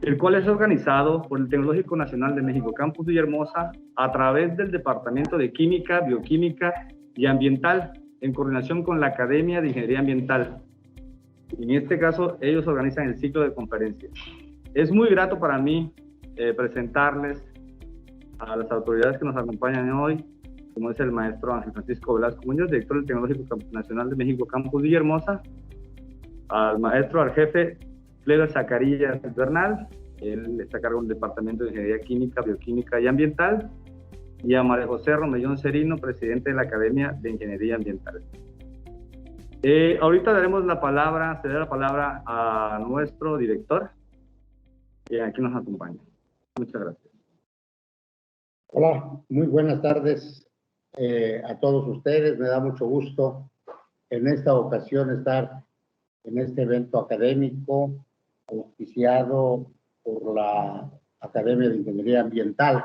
el cual es organizado por el Tecnológico Nacional de México Campus Villahermosa a través del Departamento de Química, Bioquímica y Ambiental, en coordinación con la Academia de Ingeniería Ambiental. En este caso, ellos organizan el ciclo de conferencias. Es muy grato para mí presentarles a las autoridades que nos acompañan hoy, como es el maestro Ángel Francisco Velasco Muñoz, director del Tecnológico Nacional de México Campus Villahermosa, al maestro, al jefe Cleber Zacarías Bernal, él está a cargo del Departamento de Ingeniería Química, Bioquímica y Ambiental, y a María José Romellón Cerino, presidente de la Academia de Ingeniería Ambiental. Ahorita daremos la palabra, cederé la palabra a nuestro director, que aquí nos acompaña. Muchas gracias. Hola, muy buenas tardes a todos ustedes. Me da mucho gusto en esta ocasión estar en este evento académico auspiciado por la Academia de Ingeniería Ambiental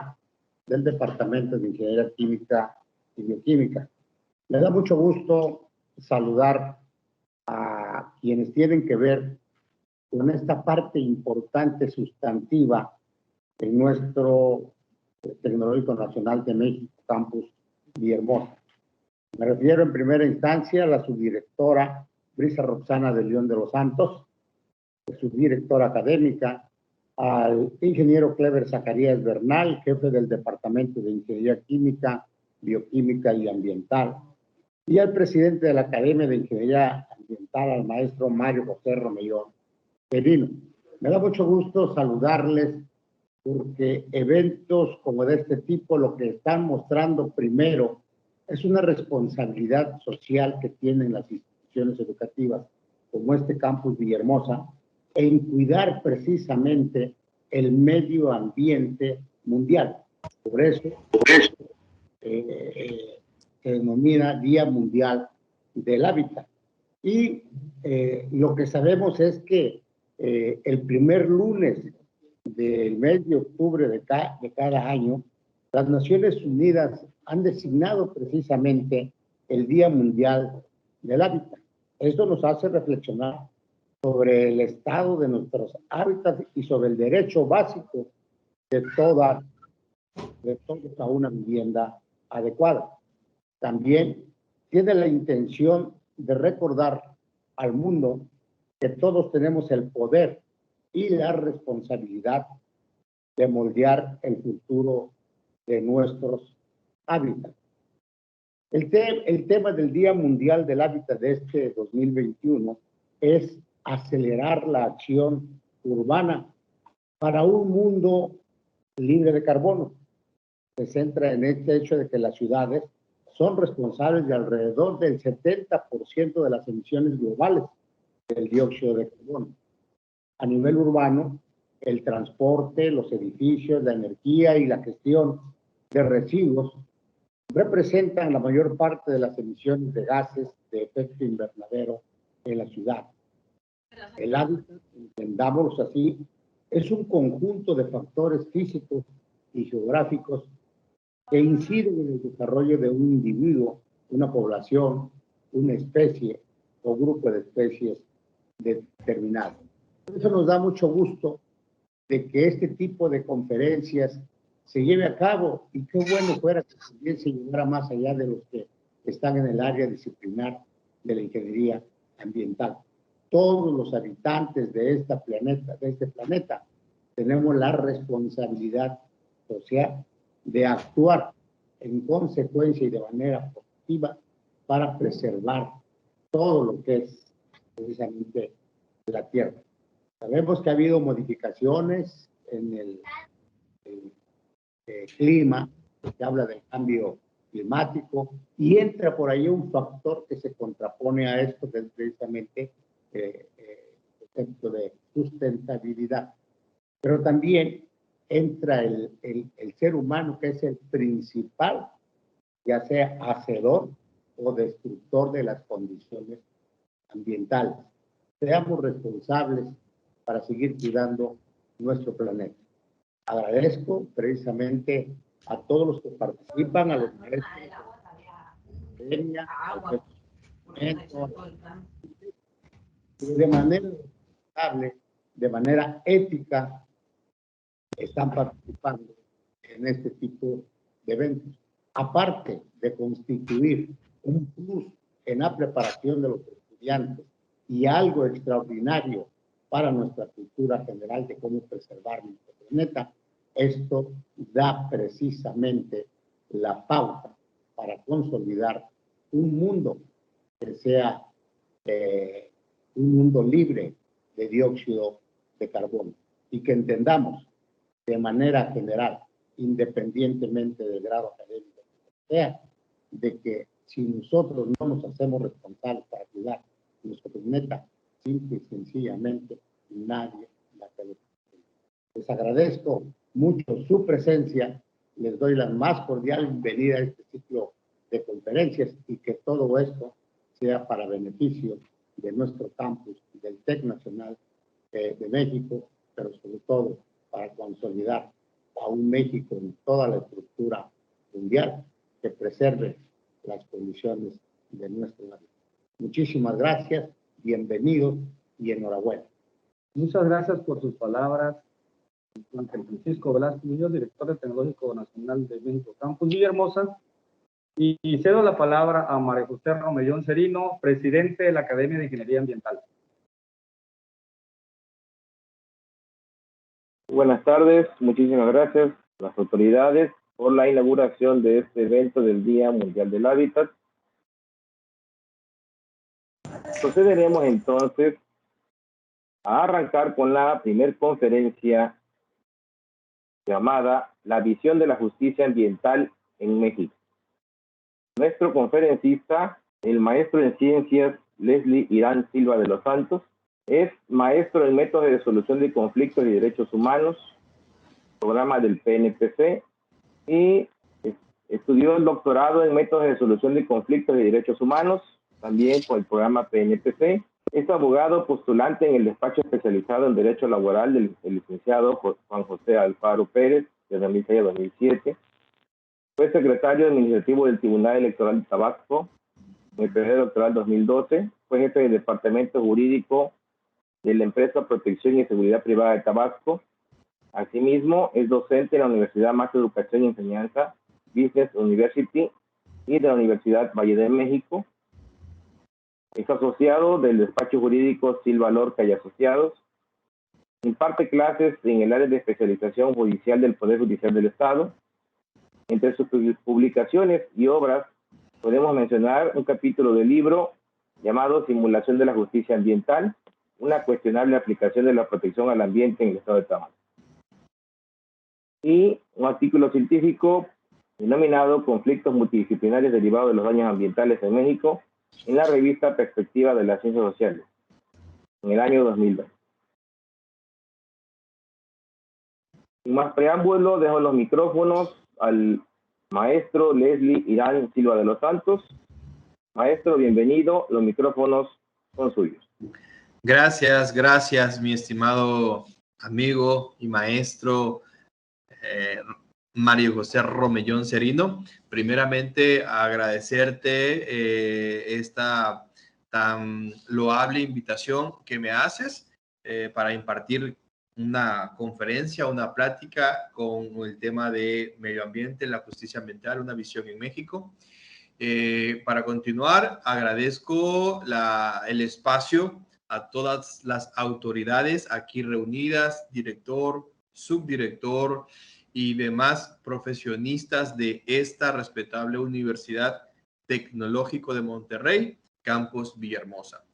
del Departamento de Ingeniería Química y Bioquímica. Me da mucho gusto saludar a quienes tienen que ver con esta parte importante, sustantiva, en nuestro Tecnológico Nacional de México, Campus Villahermosa. Me refiero en primera instancia a la subdirectora Brisa Roxana de León de los Santos, subdirectora académica, al ingeniero Cleber Zacarías Bernal, jefe del Departamento de Ingeniería Química, Bioquímica y Ambiental, y al presidente de la Academia de Ingeniería Ambiental, al maestro Mario José Romellón Cerino. Me da mucho gusto saludarles porque eventos como de este tipo lo que están mostrando primero es una responsabilidad social que tienen las instituciones educativas como este Campus Villahermosa en cuidar precisamente el medio ambiente mundial. Por eso se denomina Día Mundial del Hábitat. Y lo que sabemos es que el primer lunes del mes de octubre de cada año, las Naciones Unidas han designado precisamente el Día Mundial del Hábitat. Esto nos hace reflexionar sobre el estado de nuestros hábitats y sobre el derecho básico de todos a una vivienda adecuada. También tiene la intención de recordar al mundo que todos tenemos el poder y la responsabilidad de moldear el futuro de nuestros hábitats. El tema del Día Mundial del Hábitat de este 2021 es acelerar la acción urbana para un mundo libre de carbono. Se centra en este hecho de que las ciudades son responsables de alrededor del 70% de las emisiones globales del dióxido de carbono. A nivel urbano, el transporte, los edificios, la energía y la gestión de residuos representan la mayor parte de las emisiones de gases de efecto invernadero en la ciudad. El hábitat, entendámoslo así, es un conjunto de factores físicos y geográficos que inciden en el desarrollo de un individuo, una población, una especie o grupo de especies determinado. Eso nos da mucho gusto de que este tipo de conferencias se lleve a cabo y qué bueno fuera que también se llevara más allá de los que están en el área disciplinar de la ingeniería ambiental. Todos los habitantes de este planeta tenemos la responsabilidad social de actuar en consecuencia y de manera positiva para preservar todo lo que es precisamente la Tierra. Sabemos que ha habido modificaciones en el clima, se habla del cambio climático, y entra por ahí un factor que se contrapone a esto, que es precisamente el concepto de sustentabilidad. Pero también entra el ser humano, que es el principal, ya sea hacedor o destructor de las condiciones ambientales. Seamos responsables para seguir cuidando nuestro planeta. Agradezco precisamente a todos los que participan, a los maestros, a la academia, al que de manera responsable, de manera ética, están participando en este tipo de eventos. Aparte de constituir un plus en la preparación de los estudiantes y algo extraordinario para nuestra cultura general de cómo preservar nuestro planeta, esto da precisamente la pauta para consolidar un mundo que sea un mundo libre de dióxido de carbono y que entendamos de manera general, independientemente del grado académico que sea, de que si nosotros no nos hacemos responsables para cuidar nuestro planeta, simple y sencillamente nadie va a tener. Les agradezco mucho su presencia, les doy la más cordial bienvenida a este ciclo de conferencias y que todo esto sea para beneficio de nuestro campus del TEC Nacional de México, pero sobre todo para consolidar a un México en toda la estructura mundial que preserve las condiciones de nuestro país. Muchísimas gracias, bienvenidos y enhorabuena. Muchas gracias por sus palabras, Ángel Francisco Velázquez Muñoz, director del Tecnológico Nacional de México Campus Villahermosa. Y cedo la palabra a María José Romellón Cerino, presidente de la Academia de Ingeniería Ambiental. Buenas tardes, muchísimas gracias a las autoridades por la inauguración de este evento del Día Mundial del Hábitat. Procederemos entonces a arrancar con la primera conferencia llamada La visión de la justicia ambiental en México. Nuestro conferencista, el maestro en ciencias Leslie Irán Silva de los Santos, es maestro en métodos de solución de conflictos y derechos humanos, programa del PNPC, y estudió el doctorado en métodos de solución de conflictos y derechos humanos, también por el programa PNPC. Es abogado postulante en el despacho especializado en Derecho Laboral del licenciado Juan José Alfaro Pérez, de 2006 a 2007. Fue secretario administrativo del Tribunal Electoral de Tabasco en el periodo electoral 2012. Fue jefe del Departamento Jurídico de la empresa Protección y Seguridad Privada de Tabasco. Asimismo, es docente en la Universidad Más Educación y Enseñanza, Business University, y de la Universidad Valle de México. Es asociado del despacho jurídico Silva Lorca y Asociados. Imparte clases en el área de especialización judicial del Poder Judicial del Estado. Entre sus publicaciones y obras podemos mencionar un capítulo del libro llamado Simulación de la Justicia Ambiental, una cuestionable aplicación de la protección al ambiente en el estado de Tabasco. Y un artículo científico denominado Conflictos multidisciplinarios derivados de los daños ambientales en México, en la revista Perspectiva de las Ciencias Sociales, en el año 2002. Sin más preámbulo, dejo los micrófonos al maestro Leslie Irán Silva de los Santos. Maestro, bienvenido, los micrófonos son suyos. Gracias, mi estimado amigo y maestro Mario José Romellón Cerino. Primeramente, agradecerte esta tan loable invitación que me haces para impartir una conferencia, una plática con el tema de medio ambiente, la justicia ambiental, una visión en México. Para continuar, agradezco el espacio a todas las autoridades aquí reunidas, director, subdirector y demás profesionistas de esta respetable Universidad Tecnológico de Monterrey, Campus Villahermosa.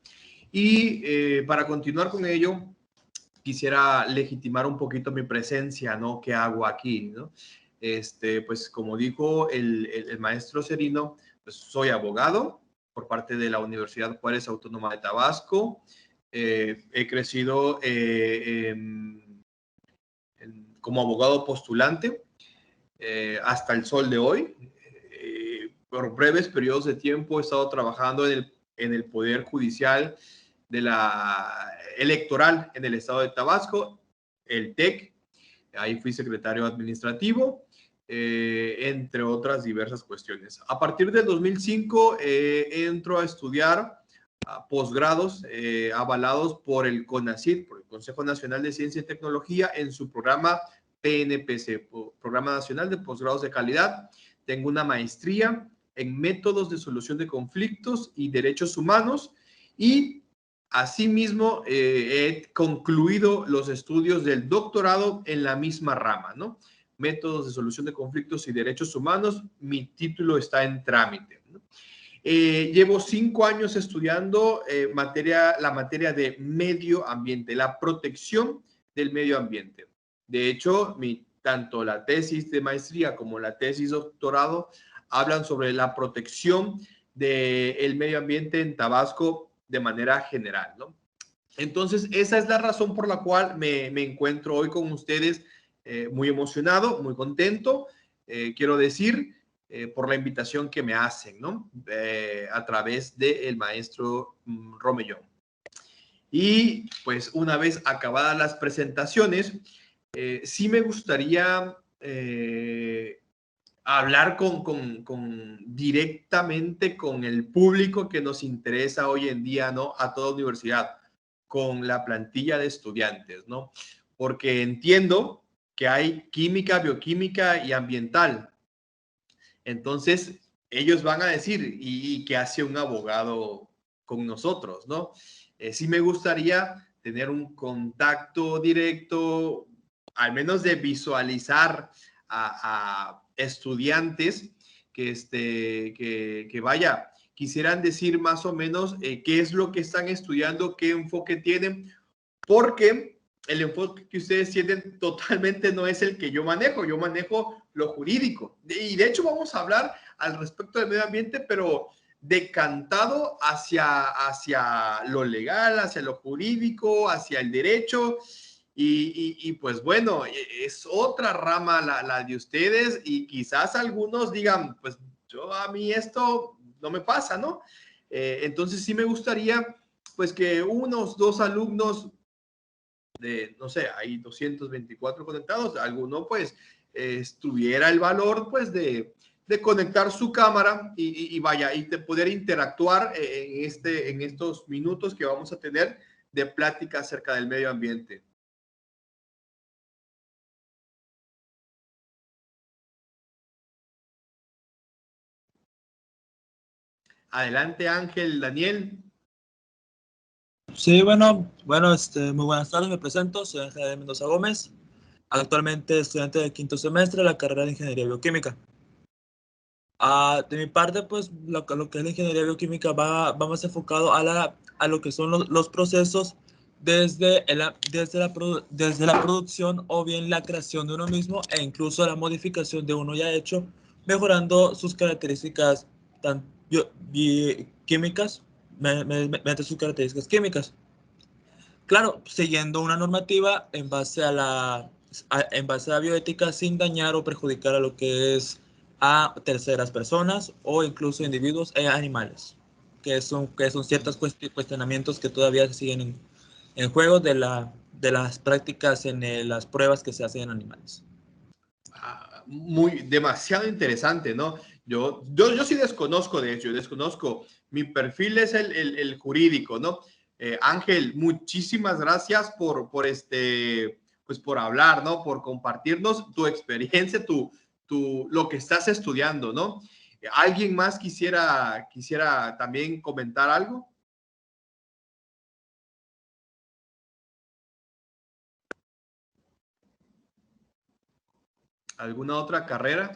Y para continuar con ello, quisiera legitimar un poquito mi presencia, ¿no? ¿Qué hago aquí, no? Pues como dijo el maestro Cerino, pues soy abogado por parte de la Universidad Juárez Autónoma de Tabasco. He crecido como abogado postulante hasta el sol de hoy. Por breves periodos de tiempo he estado trabajando en el Poder Judicial de la electoral en el estado de Tabasco, el TEC. Ahí fui secretario administrativo, entre otras diversas cuestiones. A partir del 2005 entro a estudiar posgrados avalados por el CONACYT, por el Consejo Nacional de Ciencia y Tecnología, en su programa PNPC, Programa Nacional de Posgrados de Calidad. Tengo una maestría en métodos de solución de conflictos y derechos humanos, y asimismo he concluido los estudios del doctorado en la misma rama, ¿no? Métodos de solución de conflictos y derechos humanos. Mi título está en trámite, ¿no? Llevo 5 años estudiando la materia de medio ambiente, la protección del medio ambiente. De hecho, tanto la tesis de maestría como la tesis doctorado hablan sobre la protección del medio ambiente en Tabasco de manera general, ¿no? Entonces, esa es la razón por la cual me encuentro hoy con ustedes, muy emocionado, muy contento, quiero decir, por la invitación que me hacen, ¿no? A través del maestro Romellón. Y pues una vez acabadas las presentaciones, sí me gustaría hablar directamente con el público que nos interesa hoy en día, ¿no? A toda universidad, con la plantilla de estudiantes, ¿no? Porque entiendo que hay química, bioquímica y ambiental. Entonces, ellos van a decir, ¿y qué hace un abogado con nosotros, no? Sí me gustaría tener un contacto directo, al menos de visualizar a estudiantes que vaya, quisieran decir más o menos qué es lo que están estudiando, qué enfoque tienen, porque el enfoque que ustedes tienen totalmente no es el que yo manejo lo jurídico. Y de hecho vamos a hablar al respecto del medio ambiente, pero decantado hacia lo legal, hacia lo jurídico, hacia el derecho. Y pues bueno, es otra rama la de ustedes, y quizás algunos digan, pues a mí esto no me pasa, ¿no? Entonces sí me gustaría pues que unos 2 alumnos no sé, hay 224 conectados, alguno pues tuviera el valor pues de conectar su cámara y vaya, y de poder interactuar en estos minutos que vamos a tener de plática acerca del medio ambiente. Adelante, Ángel, Daniel. Sí, bueno, muy buenas tardes, me presento, soy Ángel Mendoza Gómez, actualmente estudiante de 5º semestre de la carrera de Ingeniería Bioquímica. De mi parte, pues, lo que es la Ingeniería Bioquímica va más enfocado a lo que son los procesos desde la producción o bien la creación de uno mismo, e incluso la modificación de uno ya hecho, mejorando sus características químicas, mediante sus características químicas. Claro, siguiendo una normativa en base a la bioética, sin dañar o perjudicar a lo que es a terceras personas o incluso individuos e animales, que son ciertos cuestionamientos que todavía se siguen en juego de las prácticas en las pruebas que se hacen en animales. Demasiado interesante, ¿no? Yo sí desconozco, de hecho, mi perfil es el jurídico, ¿no? Ángel, muchísimas gracias por pues por hablar, ¿no? Por compartirnos tu experiencia, lo que estás estudiando, ¿no? ¿Alguien más quisiera también comentar algo? ¿Alguna otra carrera?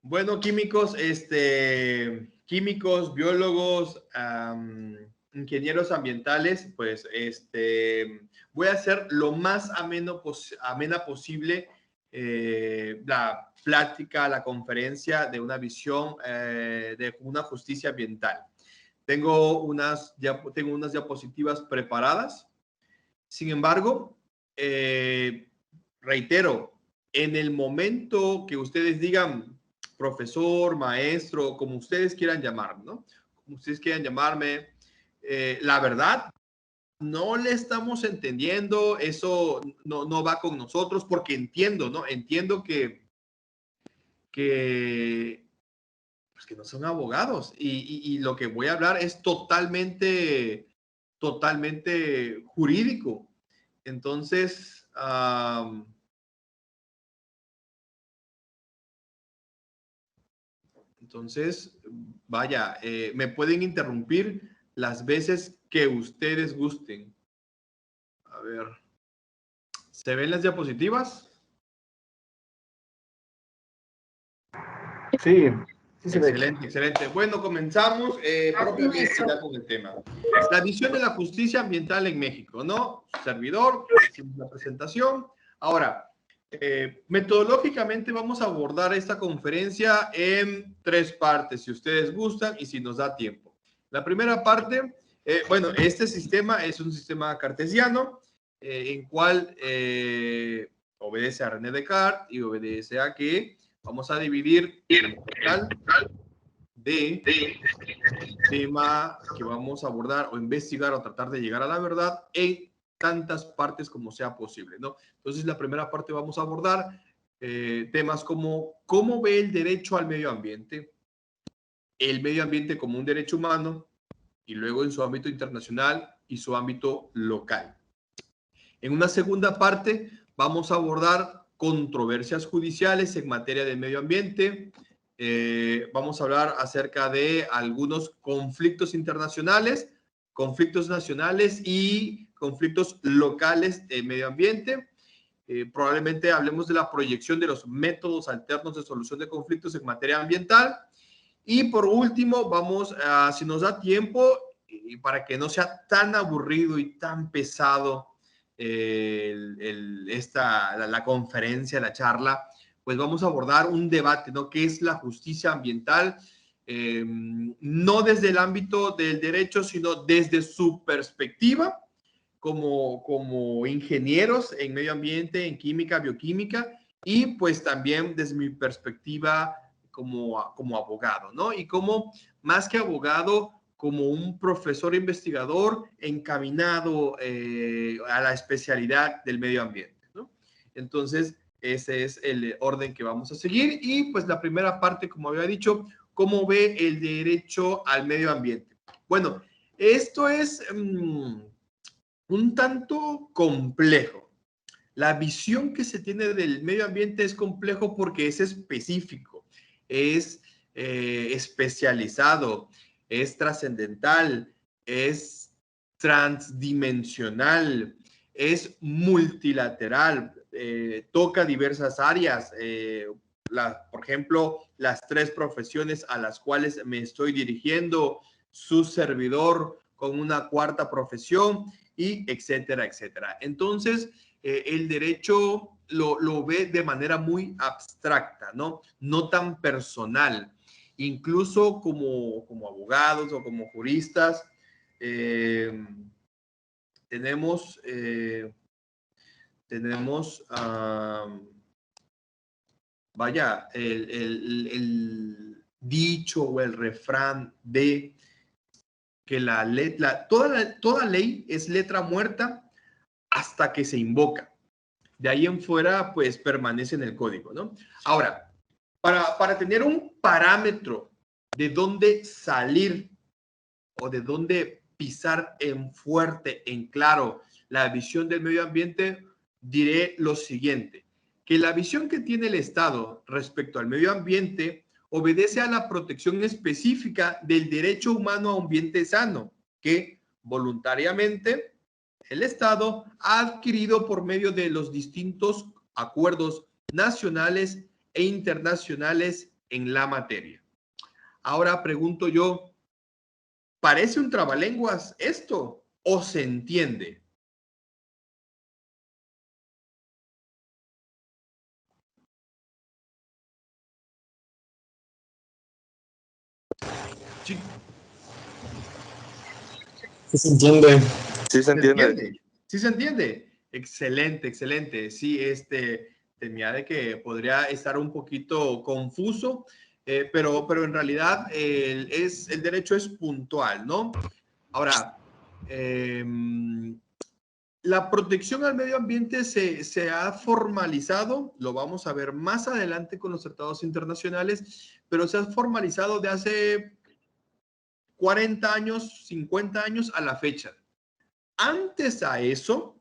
Bueno, químicos, biólogos, ingenieros ambientales, pues voy a hacer lo más amena posible la plática, la conferencia de una visión de una justicia ambiental. Tengo unas diapositivas preparadas. Sin embargo, reitero, en el momento que ustedes digan profesor, maestro, como ustedes quieran llamar, ¿no? Como ustedes quieran llamarme, la verdad no le estamos entendiendo, eso no va con nosotros, porque entiendo, ¿no? Entiendo que pues que no son abogados y lo que voy a hablar es totalmente jurídico. Entonces, vaya, me pueden interrumpir las veces que ustedes gusten. A ver, ¿se ven las diapositivas? Sí, Excelente, excelente. Bueno, comenzamos propiamente ya con el tema. La visión de la justicia ambiental en México, ¿no? Servidor, hicimos la presentación. Ahora, metodológicamente vamos a abordar esta conferencia en 3 partes, si ustedes gustan y si nos da tiempo. La primera parte, bueno, este sistema es un sistema cartesiano, en cual obedece a René Descartes y obedece a que vamos a dividir el total de tema que vamos a abordar o investigar o tratar de llegar a la verdad en tantas partes como sea posible, ¿no? Entonces, la primera parte vamos a abordar temas como cómo ve el derecho al medio ambiente como un derecho humano y luego en su ámbito internacional y su ámbito local. En una segunda parte vamos a abordar controversias judiciales en materia de medio ambiente. Vamos a hablar acerca de algunos conflictos internacionales, conflictos nacionales y conflictos locales de medio ambiente. Probablemente hablemos de la proyección de los métodos alternos de solución de conflictos en materia ambiental. Y por último, vamos a, si nos da tiempo, y para que no sea tan aburrido y tan pesado la conferencia, la charla, pues vamos a abordar un debate, ¿no? ¿Qué es la justicia ambiental? No desde el ámbito del derecho, sino desde su perspectiva como ingenieros en medio ambiente, en química, bioquímica, y pues también desde mi perspectiva como abogado, ¿no? Y como, más que abogado, como un profesor investigador encaminado a la especialidad del medio ambiente, ¿no? Entonces, ese es el orden que vamos a seguir. Y pues la primera parte, como había dicho, ¿cómo ve el derecho al medio ambiente? Bueno, esto es un tanto complejo. La visión que se tiene del medio ambiente es complejo porque es específico, es especializado, es trascendental, es transdimensional, es multilateral, toca diversas áreas. Por ejemplo, las 3 profesiones a las cuales me estoy dirigiendo, su servidor con una 4ª profesión, y etcétera, etcétera. Entonces, el derecho lo ve de manera muy abstracta, ¿no? No tan personal. Incluso como abogados o como juristas, tenemos vaya, el dicho o el refrán de que toda ley es letra muerta hasta que se invoca. De ahí en fuera, pues permanece en el código, ¿no? Ahora, para tener un parámetro de dónde salir o de dónde pisar en fuerte, en claro, la visión del medio ambiente, diré lo siguiente, que la visión que tiene el Estado respecto al medio ambiente obedece a la protección específica del derecho humano a un ambiente sano, que voluntariamente el Estado ha adquirido por medio de los distintos acuerdos nacionales e internacionales en la materia. Ahora pregunto yo, ¿parece un trabalenguas esto o se entiende? Sí. Sí se entiende. Sí se entiende. ¿Sí se entiende? Excelente, excelente. Sí, temía de que podría estar un poquito confuso, pero en realidad el derecho es puntual, ¿no? Ahora, La protección al medio ambiente se ha formalizado, lo vamos a ver más adelante con los tratados internacionales, pero se ha formalizado de hace 40 años, 50 años a la fecha. Antes a eso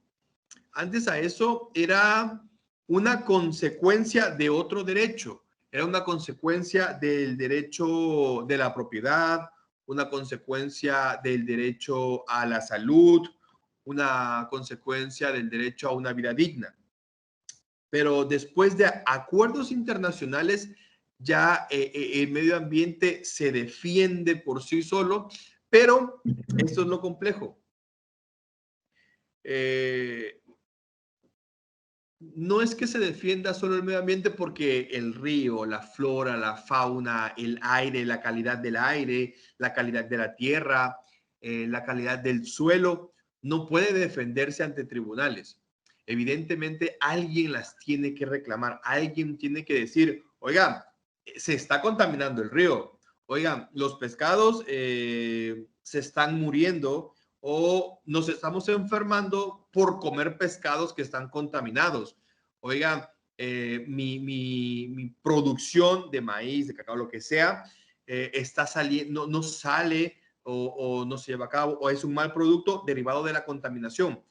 era una consecuencia de otro derecho, era una consecuencia del derecho de la propiedad, una consecuencia del derecho a la salud, una consecuencia del derecho a una vida digna. Pero después de acuerdos internacionales, ya el medio ambiente se defiende por sí solo, pero esto es lo complejo. No es que se defienda solo el medio ambiente porque el río, la flora, la fauna, el aire, la calidad del aire, la calidad de la tierra, la calidad del suelo, no puede defenderse ante tribunales. Evidentemente, alguien las tiene que reclamar, alguien tiene que decir, oigan, se está contaminando el río, oigan, los pescados se están muriendo o nos estamos enfermando por comer pescados que están contaminados. Oigan, mi producción de maíz, de cacao, lo que sea, está saliendo, no sale o no se lleva a cabo o es un mal producto derivado de la contaminación.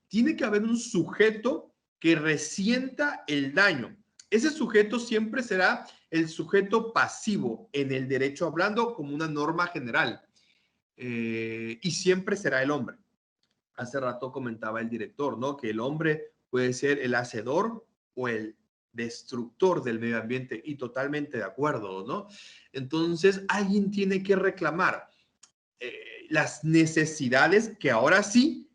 Tiene que haber un sujeto que resienta el daño. Ese sujeto siempre será el sujeto pasivo en el derecho hablando como una norma general. Y siempre será el hombre. Hace rato comentaba el director, ¿no? Que el hombre puede ser el hacedor o el destructor del medio ambiente y totalmente de acuerdo, ¿no? Entonces, alguien tiene que reclamar las necesidades que ahora sí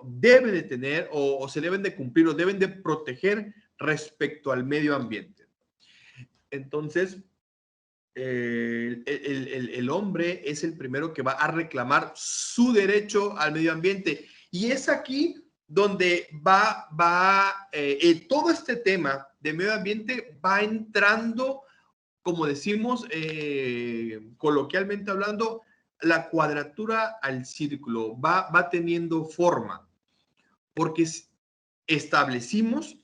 debe de tener o se deben de cumplir o deben de proteger respecto al medio ambiente. Entonces, el hombre es el primero que va a reclamar su derecho al medio ambiente. Y es aquí donde todo este tema de medio ambiente va entrando, como decimos coloquialmente hablando, la cuadratura al círculo, va teniendo forma, porque establecimos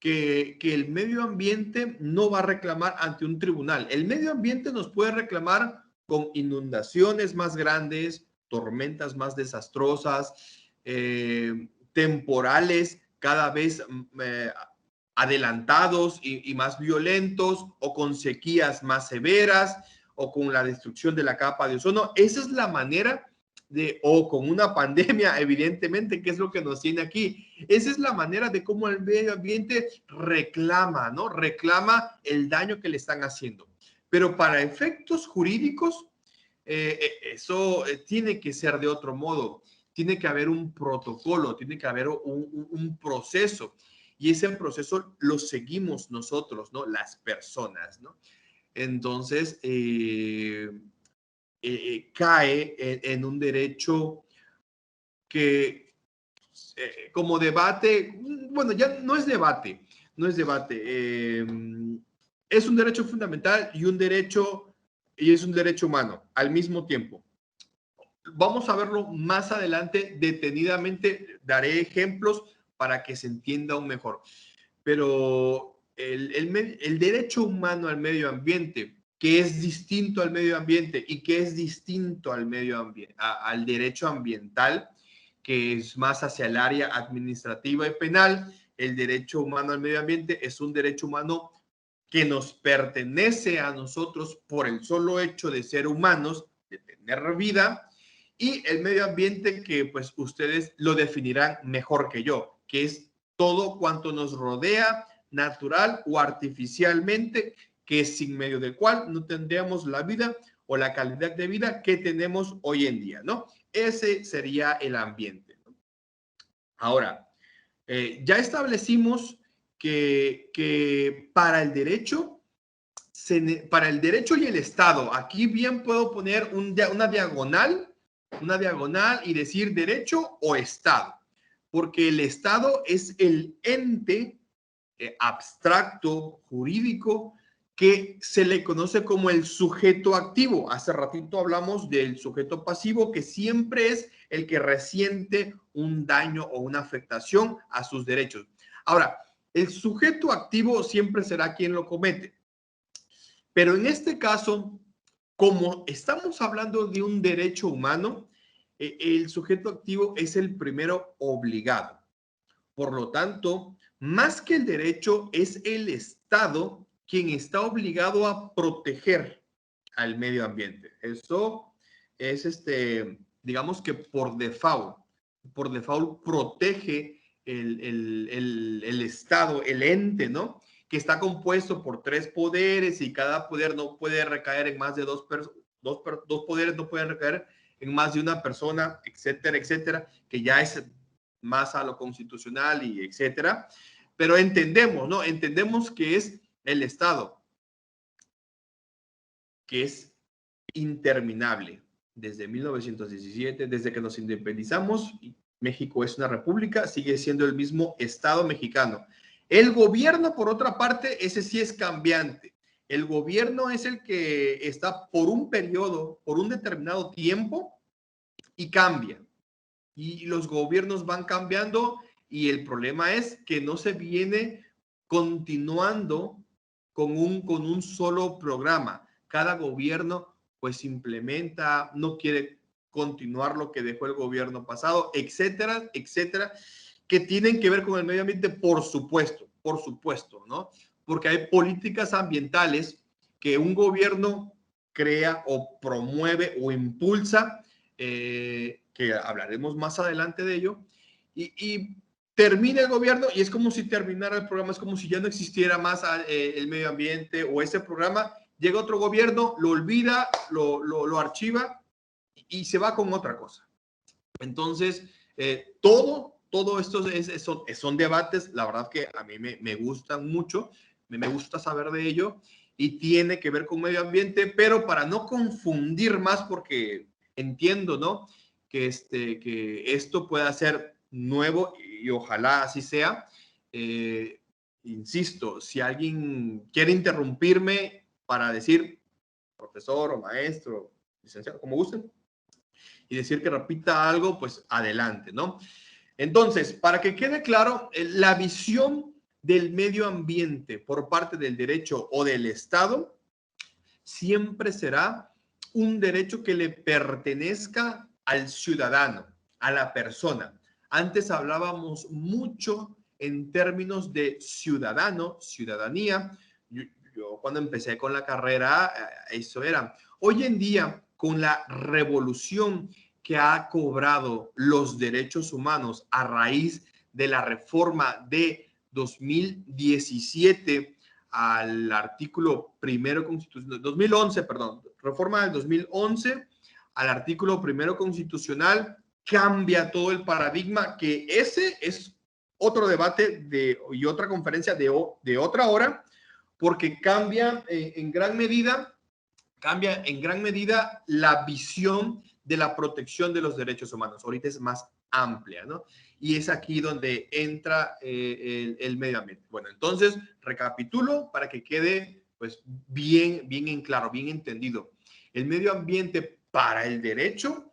que el medio ambiente no va a reclamar ante un tribunal. El medio ambiente nos puede reclamar con inundaciones más grandes, tormentas más desastrosas, temporales cada vez adelantados y más violentos, o con sequías más severas, o con la destrucción de la capa de ozono. Esa es la manera o con una pandemia, evidentemente, que es lo que nos tiene aquí. Esa es la manera de cómo el medio ambiente reclama, ¿no? Reclama el daño que le están haciendo. Pero para efectos jurídicos, eso tiene que ser de otro modo. Tiene que haber un protocolo, tiene que haber un proceso. Y ese proceso lo seguimos nosotros, ¿no? Las personas, ¿no? Entonces, cae en un derecho que como debate, bueno, ya no es debate, es un derecho fundamental y es un derecho humano al mismo tiempo. Vamos a verlo más adelante detenidamente, daré ejemplos para que se entienda aún mejor, pero el derecho humano al medio ambiente, que es distinto al medio ambiente y que es distinto al al derecho ambiental, que es más hacia el área administrativa y penal. El derecho humano al medio ambiente es un derecho humano que nos pertenece a nosotros por el solo hecho de ser humanos, de tener vida, y el medio ambiente que pues ustedes lo definirán mejor que yo, que es todo cuanto nos rodea, natural o artificialmente, que es sin medio del cual no tendríamos la vida o la calidad de vida que tenemos hoy en día, ¿no? Ese sería el ambiente, ¿no? Ahora, ya establecimos que para el derecho y el Estado, aquí bien puedo poner una diagonal y decir derecho o Estado, porque el Estado es el ente abstracto, jurídico, que se le conoce como el sujeto activo. Hace ratito hablamos del sujeto pasivo, que siempre es el que resiente un daño o una afectación a sus derechos. Ahora, el sujeto activo siempre será quien lo comete. Pero en este caso, como estamos hablando de un derecho humano, el sujeto activo es el primero obligado. Por lo tanto, más que el derecho, es el Estado quien está obligado a proteger al medio ambiente. Eso es, digamos que por default protege el Estado, el ente, ¿no? Que está compuesto por 3 poderes y cada poder no puede recaer en más de dos poderes no pueden recaer en más de una persona, etcétera, etcétera, que ya es más a lo constitucional y etcétera. Pero entendemos, ¿no? Entendemos que es el Estado, que es interminable. Desde 1917, desde que nos independizamos, México es una república, sigue siendo el mismo Estado mexicano. El gobierno, por otra parte, ese sí es cambiante. El gobierno es el que está por un periodo, por un determinado tiempo y cambia. Y los gobiernos van cambiando y el problema es que no se viene continuando con un solo programa. Cada gobierno pues implementa, no quiere continuar lo que dejó el gobierno pasado, etcétera, etcétera, que tienen que ver con el medio ambiente, por supuesto, ¿no? Porque hay políticas ambientales que un gobierno crea o promueve o impulsa, que hablaremos más adelante de ello, y termina el gobierno y es como si terminara el programa, es como si ya no existiera más el medio ambiente o ese programa. Llega otro gobierno, lo olvida, lo archiva y se va con otra cosa. Entonces, todo esto son debates, la verdad que a mí me gustan mucho, me gusta saber de ello y tiene que ver con medio ambiente, pero para no confundir más, porque entiendo, ¿no? Que esto pueda ser nuevo y ojalá así sea. Insisto, si alguien quiere interrumpirme para decir profesor o maestro, licenciado, como gusten, y decir que repita algo, pues adelante, ¿no? Entonces, para que quede claro, la visión del medio ambiente por parte del derecho o del Estado siempre será un derecho que le pertenezca al ciudadano, a la persona. Antes hablábamos mucho en términos de ciudadano, ciudadanía. Yo cuando empecé con la carrera, eso era. Hoy en día, con la revolución que ha cobrado los derechos humanos a raíz de la reforma de 2017 al artículo primero constitucional, 2011, perdón, reforma del 2011 al artículo primero constitucional, cambia todo el paradigma, que ese es otro debate y otra conferencia de otra hora, porque cambia en gran medida la visión de la protección de los derechos humanos. Ahorita es más amplia, ¿no? Y es aquí donde entra el medio ambiente. Bueno, entonces, recapitulo para que quede pues bien en claro, bien entendido. El medio ambiente para el derecho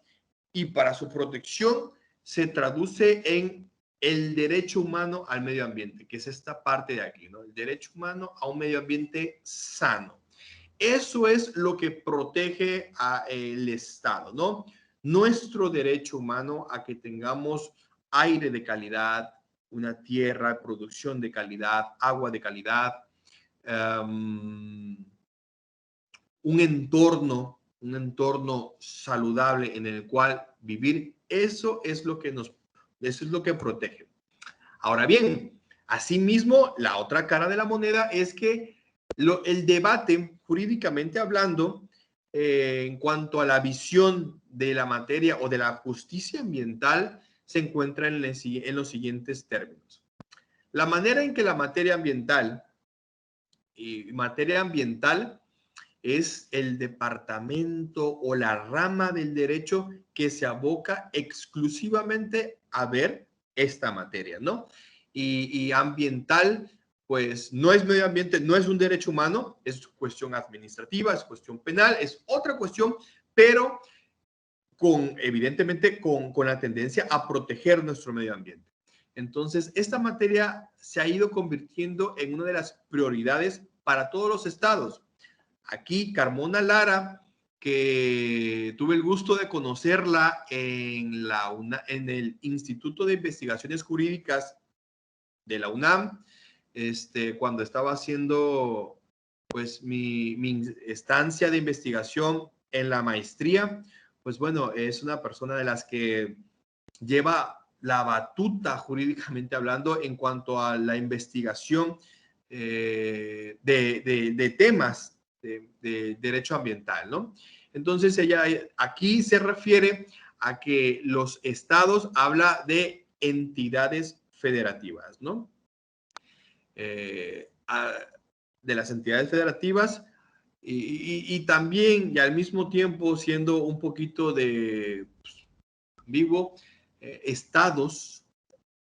y para su protección se traduce en el derecho humano al medio ambiente, que es esta parte de aquí, ¿no? El derecho humano a un medio ambiente sano. Eso es lo que protege al Estado, ¿no? Nuestro derecho humano a que tengamos aire de calidad, una tierra, producción de calidad, agua de calidad, un entorno saludable en el cual vivir. Eso es lo que protege. Ahora bien, asimismo, la otra cara de la moneda es que el debate, jurídicamente hablando, en cuanto a la visión de la materia o de la justicia ambiental, se encuentra en los siguientes términos. La manera en que la materia ambiental es el departamento o la rama del derecho que se aboca exclusivamente a ver esta materia, ¿no? Y ambiental, pues no es medio ambiente, no es un derecho humano, es cuestión administrativa, es cuestión penal, es otra cuestión, pero evidentemente con la tendencia a proteger nuestro medio ambiente. Entonces, esta materia se ha ido convirtiendo en una de las prioridades para todos los estados. Aquí, Carmona Lara, que tuve el gusto de conocerla en el Instituto de Investigaciones Jurídicas de la UNAM, cuando estaba haciendo pues mi estancia de investigación en la maestría, pues bueno, es una persona de las que lleva la batuta jurídicamente hablando en cuanto a la investigación de temas de derecho ambiental, ¿no? Entonces ella aquí se refiere a que los estados habla de entidades federativas, ¿no? De las entidades federativas y también y al mismo tiempo siendo un poquito de vivo, estados.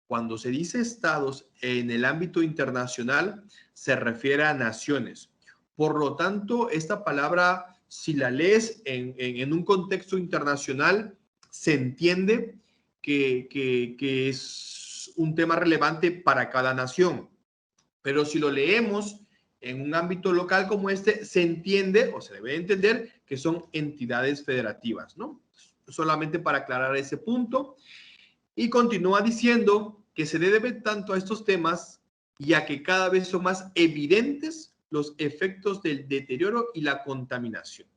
Cuando se dice estados en el ámbito internacional se refiere a naciones. Por lo tanto, esta palabra, si la lees en un contexto internacional, se entiende que es un tema relevante para cada nación. Pero si lo leemos en un ámbito local como este, se entiende o se debe entender que son entidades federativas, ¿no? Solamente para aclarar ese punto. Y continúa diciendo que se debe tanto a estos temas, ya que cada vez son más evidentes los efectos del deterioro y la contaminación.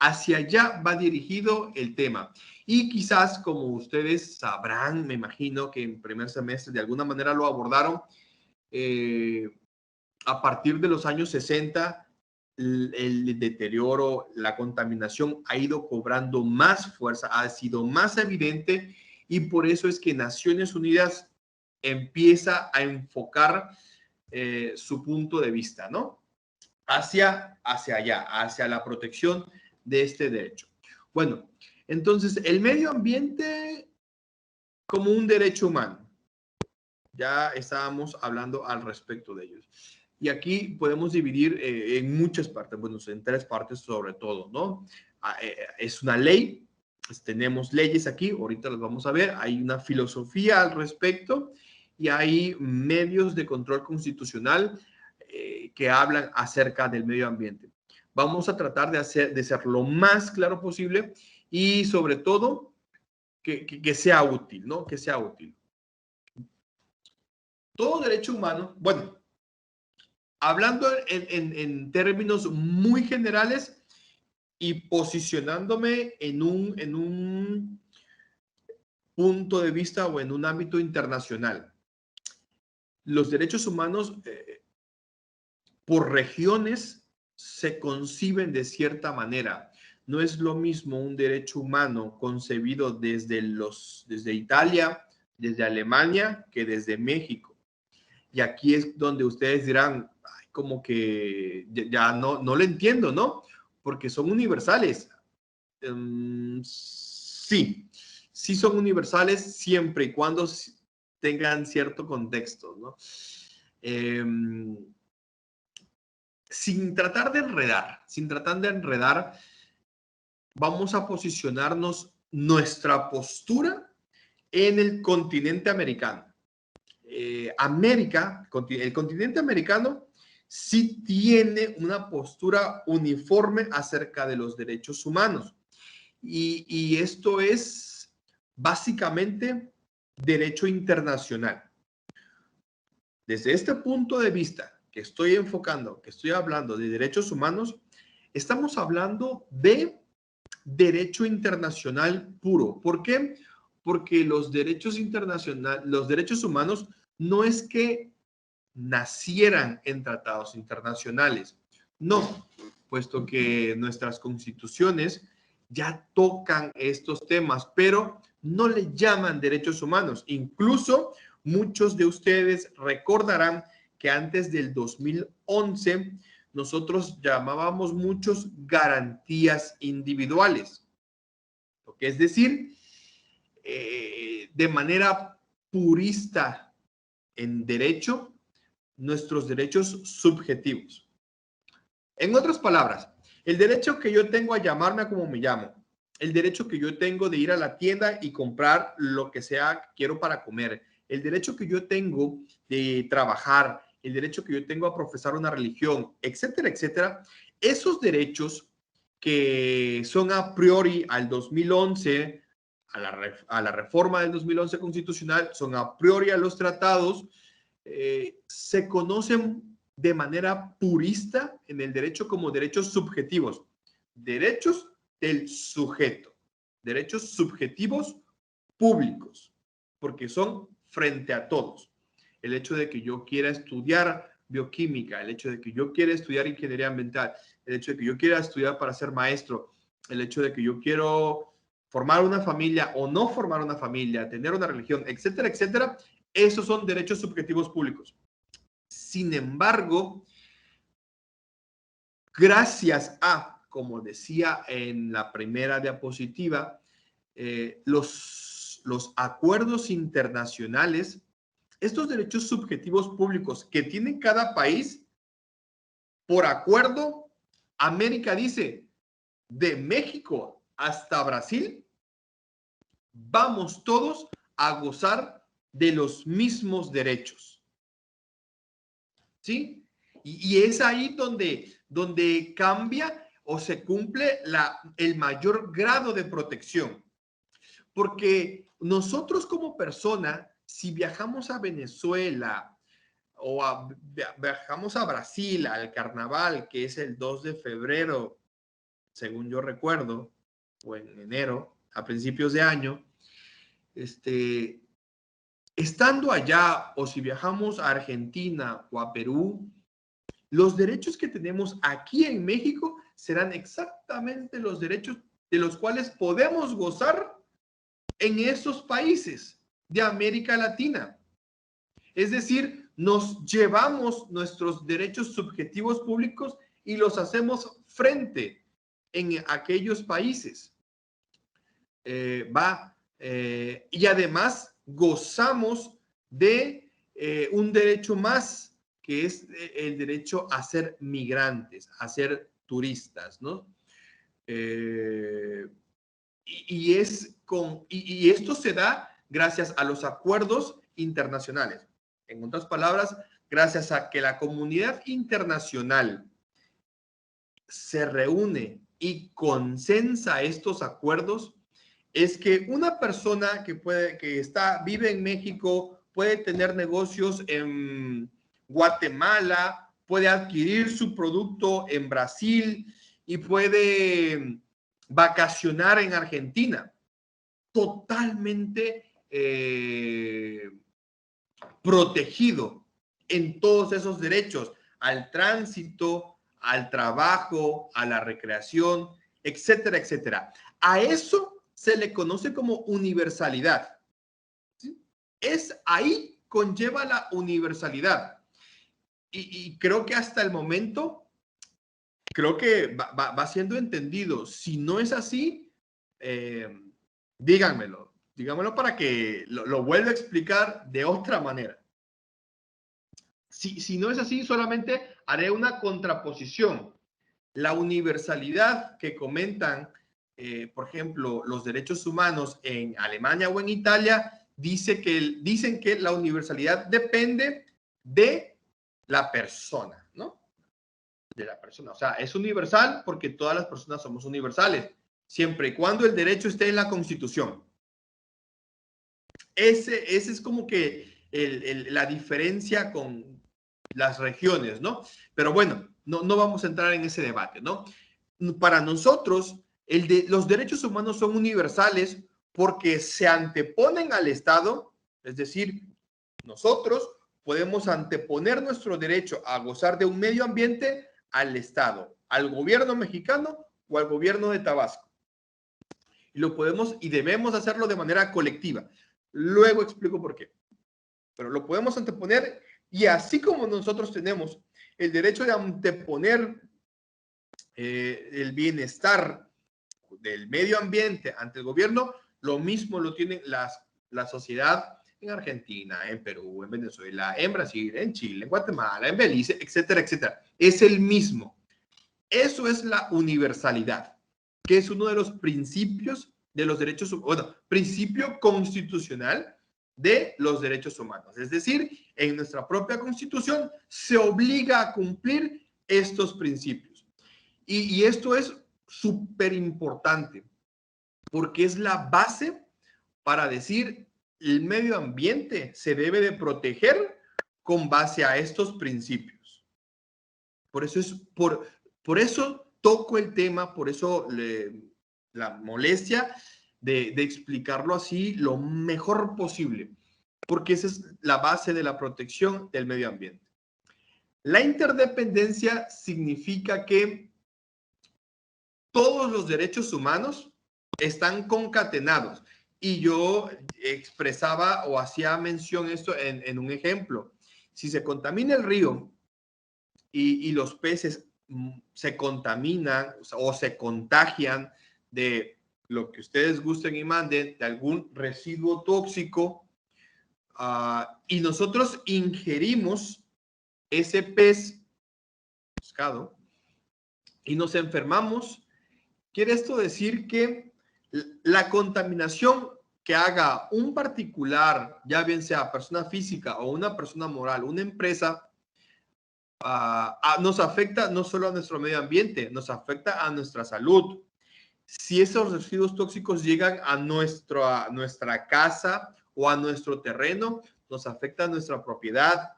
Hacia allá va dirigido el tema. Y quizás, como ustedes sabrán, me imagino que en primer semestre de alguna manera lo abordaron, a partir de los años 60, el deterioro, la contaminación ha ido cobrando más fuerza, ha sido más evidente y por eso es que Naciones Unidas empieza a enfocar su punto de vista, ¿no? Hacia allá, hacia la protección de este derecho. Bueno, entonces el medio ambiente como un derecho humano. Ya estábamos hablando al respecto de ellos. Y aquí podemos dividir en muchas partes, bueno, en 3 partes sobre todo, ¿no? Es una ley, pues tenemos leyes aquí, ahorita las vamos a ver, hay una filosofía al respecto y hay medios de control constitucional que hablan acerca del medio ambiente. Vamos a tratar de ser lo más claro posible y sobre todo que sea útil, ¿no? Que sea útil. Todo derecho humano, bueno, hablando en términos muy generales y posicionándome en un punto de vista o en un ámbito internacional, los derechos humanos por regiones se conciben de cierta manera. No es lo mismo un derecho humano concebido desde Italia, desde Alemania, que desde México. Y aquí es donde ustedes dirán, ay, como que ya no lo entiendo, ¿no? Porque son universales. Sí son universales siempre y cuando tengan cierto contexto, ¿no? Sin tratar de enredar, vamos a posicionarnos nuestra postura en el continente americano. El continente americano sí tiene una postura uniforme acerca de los derechos humanos. Y esto es básicamente derecho internacional. Desde este punto de vista que estoy enfocando, que estoy hablando de derechos humanos, estamos hablando de derecho internacional puro. ¿Por qué? Porque los derechos humanos no es que nacieran en tratados internacionales, no, puesto que nuestras constituciones ya tocan estos temas, pero no le llaman derechos humanos. Incluso muchos de ustedes recordarán que antes del 2011 nosotros llamábamos muchos garantías individuales, es decir, de manera purista en derecho, nuestros derechos subjetivos. En otras palabras, el derecho que yo tengo a llamarme como me llamo, el derecho que yo tengo de ir a la tienda y comprar lo que sea que quiero para comer, el derecho que yo tengo de trabajar, el derecho que yo tengo a profesar una religión, etcétera, etcétera, esos derechos que son a priori al 2011, a la reforma del 2011 constitucional, son a priori a los tratados, se conocen de manera purista en el derecho como derechos subjetivos, derechos del sujeto, derechos subjetivos públicos, porque son frente a todos. El hecho de que yo quiera estudiar bioquímica, el hecho de que yo quiera estudiar ingeniería ambiental, el hecho de que yo quiera estudiar para ser maestro, el hecho de que yo quiero formar una familia o no formar una familia, tener una religión, etcétera, etcétera, esos son derechos subjetivos públicos. Sin embargo, gracias a, como decía en la primera diapositiva, los acuerdos internacionales, estos derechos subjetivos públicos que tiene cada país, por acuerdo, América dice, de México hasta Brasil, vamos todos a gozar de los mismos derechos. ¿Sí? Y es ahí donde cambia o se cumple el mayor grado de protección. Porque nosotros como persona, si viajamos a Venezuela o viajamos a Brasil, al carnaval, que es el 2 de febrero, según yo recuerdo, o en enero, a principios de año, estando allá, o si viajamos a Argentina o a Perú, los derechos que tenemos aquí en México serán exactamente los derechos de los cuales podemos gozar en esos países de América Latina. Es decir, nos llevamos nuestros derechos subjetivos públicos y los hacemos frente en aquellos países. Y además gozamos de un derecho más, que es el derecho a ser migrantes, a ser turistas, ¿no? Y esto se da gracias a los acuerdos internacionales. En otras palabras, gracias a que la comunidad internacional se reúne y consensa estos acuerdos, es que una persona que vive en México puede tener negocios en Guatemala, puede adquirir su producto en Brasil y puede vacacionar en Argentina, totalmente protegido en todos esos derechos, al tránsito, al trabajo, a la recreación, etcétera, etcétera. A eso se le conoce como universalidad. ¿Sí? Ahí conlleva la universalidad. Y creo que hasta el momento, creo que va siendo entendido. Si no es así, díganmelo para que lo vuelva a explicar de otra manera. Si no es así, solamente haré una contraposición. La universalidad que comentan, por ejemplo, los derechos humanos en Alemania o en Italia, dicen que la universalidad depende de la persona, ¿no? De la persona. O sea, es universal porque todas las personas somos universales, siempre y cuando el derecho esté en la Constitución. Ese es como que la diferencia con las regiones, ¿no? Pero bueno, no vamos a entrar en ese debate, ¿no? Para nosotros, los derechos humanos son universales porque se anteponen al Estado, es decir, nosotros podemos anteponer nuestro derecho a gozar de un medio ambiente al Estado, al gobierno mexicano o al gobierno de Tabasco. Y lo podemos y debemos hacerlo de manera colectiva. Luego explico por qué. Pero lo podemos anteponer, y así como nosotros tenemos el derecho de anteponer el bienestar del medio ambiente ante el gobierno, lo mismo lo tiene la sociedad en Argentina, en Perú, en Venezuela, en Brasil, en Chile, en Guatemala, en Belice, etcétera, etcétera. Es el mismo. Eso es la universalidad, que es uno de los principios de los derechos humanos, bueno, principio constitucional de los derechos humanos. Es decir, en nuestra propia Constitución se obliga a cumplir estos principios. Y esto es súper importante porque es la base para decir el medio ambiente se debe de proteger con base a estos principios. Por eso por eso toco el tema, por eso la molestia de explicarlo así lo mejor posible, porque esa es la base de la protección del medio ambiente. La interdependencia significa que todos los derechos humanos están concatenados. Y yo expresaba o hacía mención esto en un ejemplo. Si se contamina el río y los peces se contaminan o se contagian de lo que ustedes gusten y manden, de algún residuo tóxico, y nosotros ingerimos ese pescado y nos enfermamos, quiere esto decir que la contaminación que haga un particular, ya bien sea persona física o una persona moral, una empresa, nos afecta no solo a nuestro medio ambiente, nos afecta a nuestra salud. Si esos residuos tóxicos llegan a nuestra casa o a nuestro terreno, nos afecta a nuestra propiedad.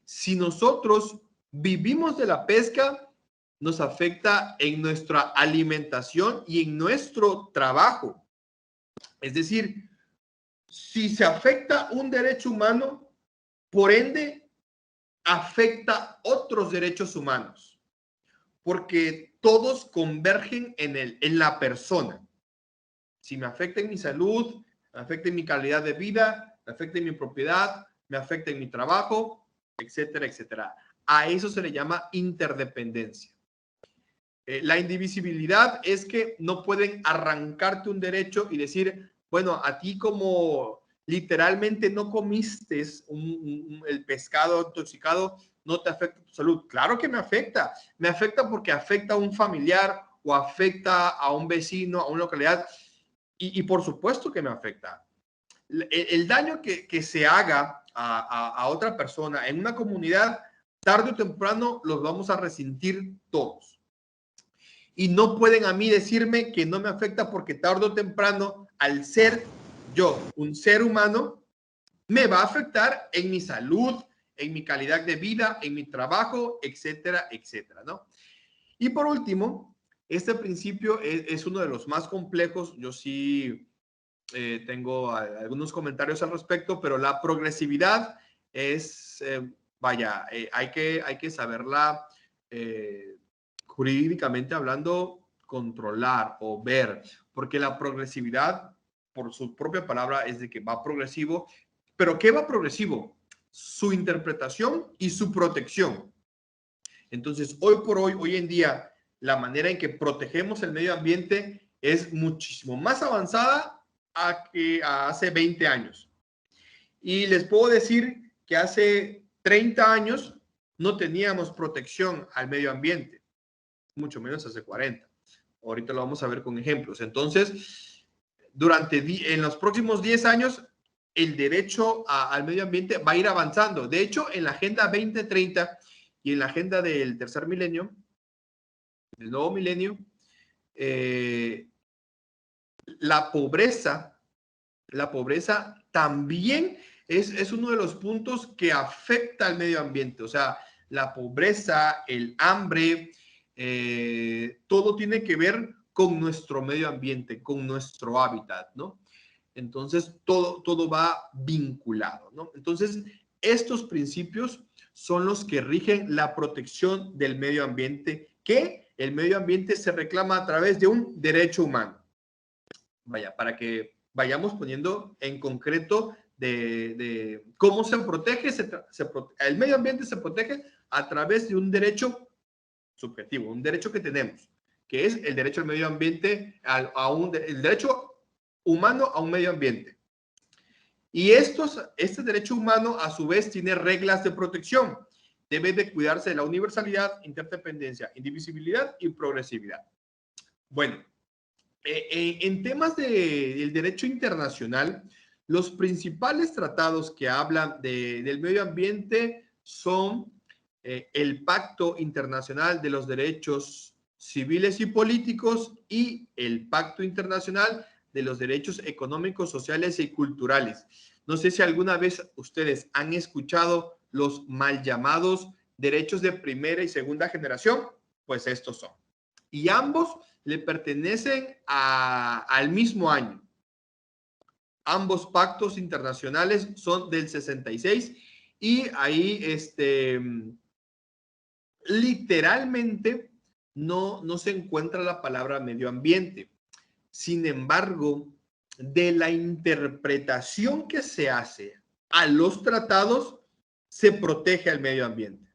Si nosotros vivimos de la pesca, nos afecta en nuestra alimentación y en nuestro trabajo. Es decir, si se afecta un derecho humano, por ende, afecta otros derechos humanos, porque todos convergen en la persona. Si me afecta en mi salud, me afecta en mi calidad de vida, me afecta en mi propiedad, me afecta en mi trabajo, etcétera, etcétera. A eso se le llama interdependencia. La indivisibilidad es que no pueden arrancarte un derecho y decir, bueno, a ti como literalmente no comiste el pescado intoxicado, no te afecta tu salud. Claro que me afecta. Me afecta porque afecta a un familiar o afecta a un vecino, a una localidad. Y por supuesto que me afecta. El daño que se haga a otra persona en una comunidad, tarde o temprano los vamos a resentir todos. Y no pueden a mí decirme que no me afecta porque tarde o temprano, al ser yo un ser humano, me va a afectar en mi salud, en mi calidad de vida, en mi trabajo, etcétera, etcétera, ¿no? Y por último, este principio es uno de los más complejos. Yo sí tengo algunos comentarios al respecto, pero la progresividad es, hay que saberla jurídicamente hablando, controlar o ver, porque la progresividad, por su propia palabra, es de que va progresivo. ¿Pero qué va progresivo? Su interpretación y su protección. Entonces, hoy en día, la manera en que protegemos el medio ambiente es muchísimo más avanzada que hace 20 años. Y les puedo decir que hace 30 años no teníamos protección al medio ambiente, mucho menos hace 40. Ahorita lo vamos a ver con ejemplos. Entonces, en los próximos 10 años, el derecho al medio ambiente va a ir avanzando. De hecho, en la Agenda 2030 y en la Agenda del tercer milenio, del nuevo milenio, la pobreza también es uno de los puntos que afecta al medio ambiente. O sea, la pobreza, el hambre, todo tiene que ver con nuestro medio ambiente, con nuestro hábitat, ¿no? Entonces, todo va vinculado, ¿no? Entonces, estos principios son los que rigen la protección del medio ambiente, que el medio ambiente se reclama a través de un derecho humano. Vaya, para que vayamos poniendo en concreto de cómo se protege, el medio ambiente se protege a través de un derecho subjetivo, un derecho que tenemos, que es el derecho al medio ambiente, el derecho humano a un medio ambiente. Y este derecho humano, a su vez, tiene reglas de protección. Debe de cuidarse de la universalidad, interdependencia, indivisibilidad y progresividad. Bueno, en temas del derecho internacional, los principales tratados que hablan del medio ambiente son el Pacto Internacional de los Derechos Civiles y Políticos y el Pacto Internacional de los Derechos Económicos, Sociales y Culturales. No sé si alguna vez ustedes han escuchado los mal llamados derechos de primera y segunda generación, pues estos son. Y ambos le pertenecen al mismo año. Ambos pactos internacionales son del 66 y ahí literalmente no se encuentra la palabra medio ambiente. Sin embargo, de la interpretación que se hace a los tratados, se protege al medio ambiente.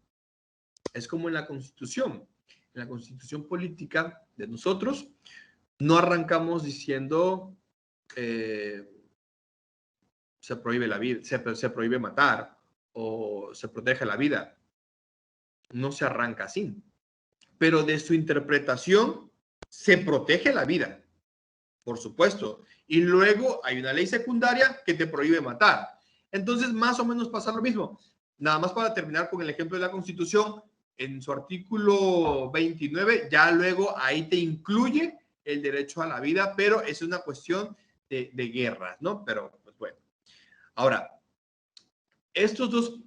Es como en la Constitución. En la Constitución política de nosotros, no arrancamos diciendo se prohíbe la vida, se prohíbe matar o se protege la vida. No se arranca así. Pero de su interpretación se protege la vida, por supuesto. Y luego hay una ley secundaria que te prohíbe matar. Entonces, más o menos pasa lo mismo. Nada más para terminar con el ejemplo de la Constitución, en su artículo 29, ya luego ahí te incluye el derecho a la vida, pero es una cuestión de guerras, ¿no? Pero, pues bueno. Ahora, estos dos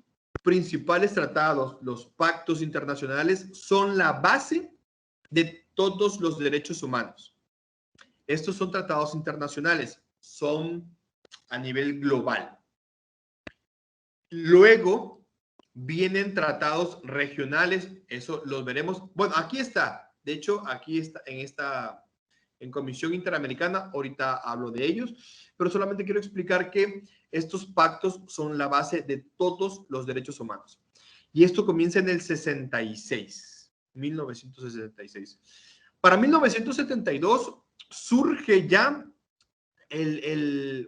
principales tratados, los pactos internacionales, son la base de todos los derechos humanos. Estos son tratados internacionales, son a nivel global. Luego vienen tratados regionales, eso los veremos. Bueno, aquí está, de hecho, aquí está en Comisión Interamericana, ahorita hablo de ellos, pero solamente quiero explicar que estos pactos son la base de todos los derechos humanos. Y esto comienza en el 1966. Para 1972 surge ya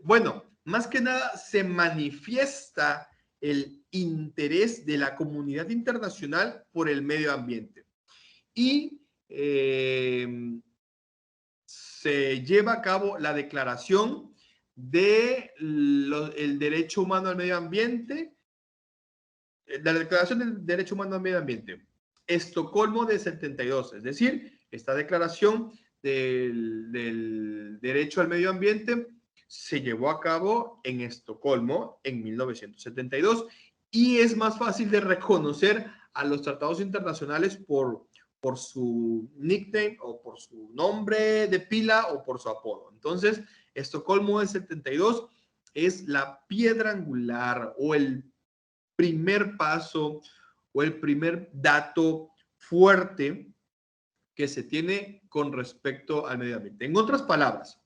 bueno, más que nada se manifiesta el interés de la comunidad internacional por el medio ambiente. Y se lleva a cabo la declaración del derecho humano al medio ambiente, la declaración del derecho humano al medio ambiente, Estocolmo de 72, es decir, esta declaración del derecho al medio ambiente se llevó a cabo en Estocolmo en 1972 y es más fácil de reconocer a los tratados internacionales por su nickname o por su nombre de pila o por su apodo. Entonces, Estocolmo de 72 es la piedra angular o el primer paso o el primer dato fuerte que se tiene con respecto al medio ambiente. En otras palabras,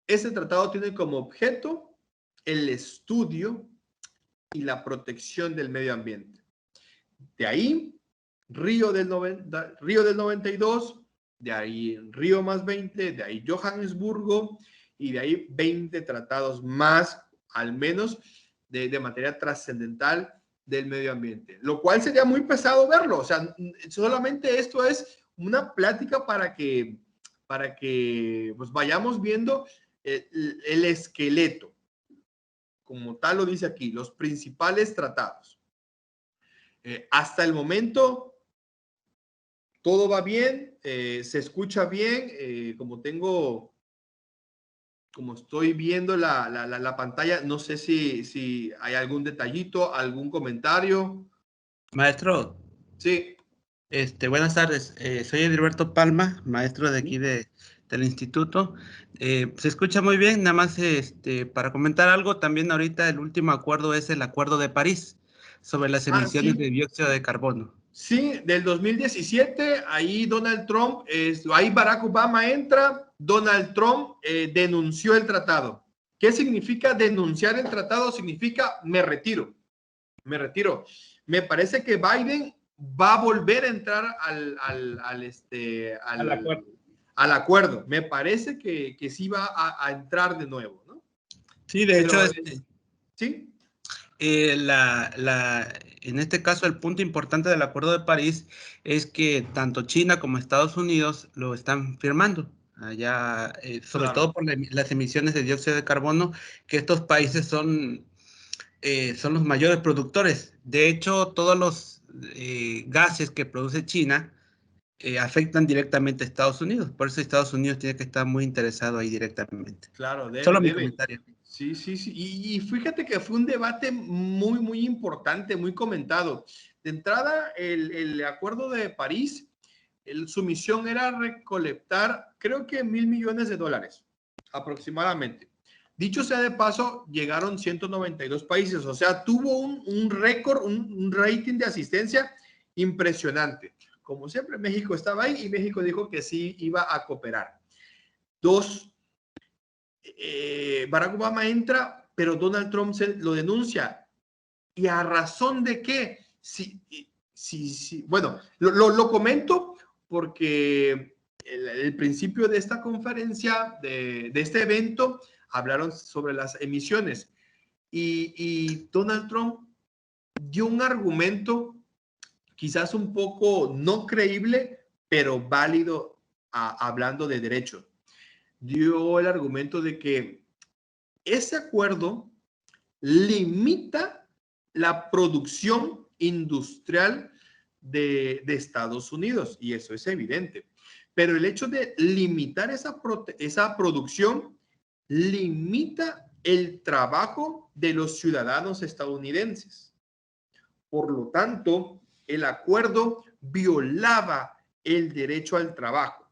este tratado tiene como objeto el estudio y la protección del medio ambiente. De ahí, Río del 92, de ahí Río más 20, de ahí Johannesburgo y de ahí 20 tratados más, al menos, de materia trascendental del medio ambiente. Lo cual sería muy pesado verlo. O sea, solamente esto es una plática para que pues vayamos viendo el esqueleto. Como tal lo dice aquí, los principales tratados. Hasta el momento, todo va bien, se escucha bien, como estoy viendo la pantalla, no sé si hay algún detallito, algún comentario. Maestro. Sí. Buenas tardes, soy Edilberto Palma, maestro de aquí del instituto. Se escucha muy bien, nada más para comentar algo, también ahorita el último acuerdo es el Acuerdo de París sobre las emisiones de dióxido de carbono. Sí, del 2017, ahí Donald Trump, ahí Barack Obama entra, Donald Trump denunció el tratado. ¿Qué significa denunciar el tratado? Significa me retiro. Me parece que Biden va a volver a entrar al acuerdo. Me parece que sí va a entrar de nuevo, ¿no? Sí, de hecho, ¿sí? En este caso, el punto importante del Acuerdo de París es que tanto China como Estados Unidos lo están firmando. Allá, sobre Claro. todo por las emisiones de dióxido de carbono, que estos países son los mayores productores. De hecho, todos los gases que produce China afectan directamente a Estados Unidos. Por eso Estados Unidos tiene que estar muy interesado ahí directamente. Claro, Solo mi debe. comentario. Sí, sí, sí. Y fíjate que fue un debate muy, muy importante, muy comentado. De entrada, el Acuerdo de París, su misión era recolectar, creo que $1.000 millones aproximadamente. Dicho sea de paso, llegaron 192 países, o sea, tuvo un récord, un rating de asistencia impresionante. Como siempre, México estaba ahí y México dijo que sí iba a cooperar. Dos, Barack Obama entra, pero Donald Trump lo denuncia. ¿Y a razón de qué? Bueno, lo comento porque el principio de esta conferencia, de este evento, hablaron sobre las emisiones y Donald Trump dio un argumento quizás un poco no creíble, pero válido hablando de derecho. Dio el argumento de que ese acuerdo limita la producción industrial de Estados Unidos, y eso es evidente. Pero el hecho de limitar esa producción limita el trabajo de los ciudadanos estadounidenses. Por lo tanto, el acuerdo violaba el derecho al trabajo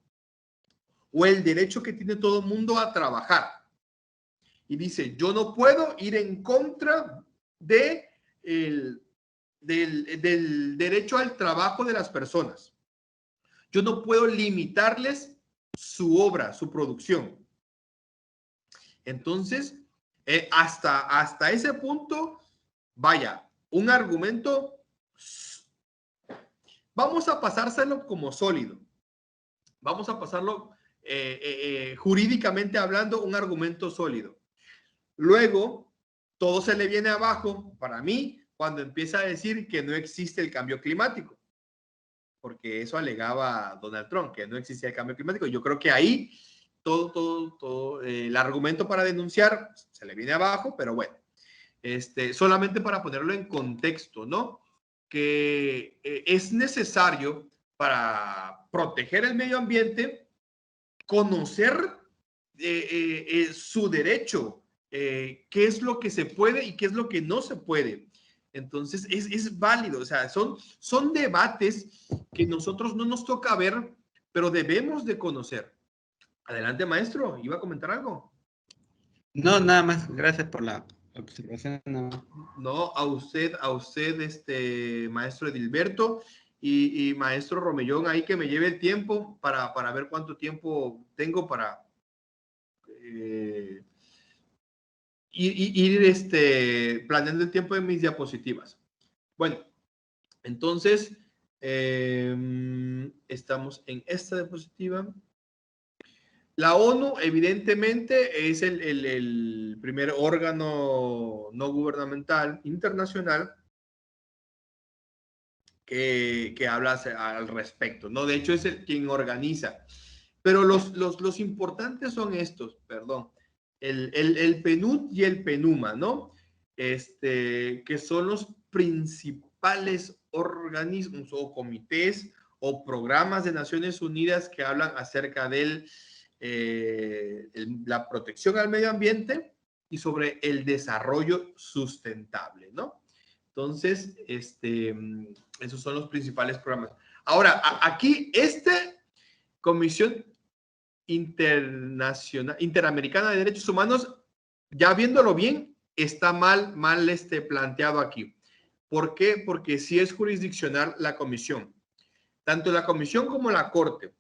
o el derecho que tiene todo el mundo a trabajar. Y dice, yo no puedo ir en contra del derecho al trabajo de las personas. Yo no puedo limitarles su obra, su producción. Entonces, hasta ese punto, vaya, un argumento, vamos a pasárselo como sólido. Vamos a pasarlo jurídicamente hablando, un argumento sólido. Luego, todo se le viene abajo, para mí, cuando empieza a decir que no existe el cambio climático. Porque eso alegaba Donald Trump, que no existía el cambio climático. Yo creo que ahí todo el argumento para denunciar se le viene abajo, pero bueno, solamente para ponerlo en contexto, ¿no? Que es necesario para proteger el medio ambiente conocer su derecho, qué es lo que se puede y qué es lo que no se puede. Entonces, es válido, o sea, son debates que nosotros no nos toca ver, pero debemos de conocer. Adelante, maestro, ¿iba a comentar algo? No, nada más, gracias por la observación. No, a usted, maestro Edilberto y maestro Romellón, ahí que me lleve el tiempo para ver cuánto tiempo tengo para ir planeando el tiempo de mis diapositivas. Bueno, entonces estamos en esta diapositiva. La ONU, evidentemente, es el primer órgano no gubernamental internacional que habla al respecto, ¿no? De hecho, es quien organiza. Pero los importantes son estos, perdón, el PNUD y el PENUMA, ¿no? Que son los principales organismos o comités o programas de Naciones Unidas que hablan acerca de la protección al medio ambiente y sobre el desarrollo sustentable, ¿no? Entonces, esos son los principales programas. Ahora, aquí, Comisión Interamericana de Derechos Humanos, ya viéndolo bien, está mal planteado aquí. ¿Por qué? Porque sí es jurisdiccional la comisión. Tanto la comisión como la corte.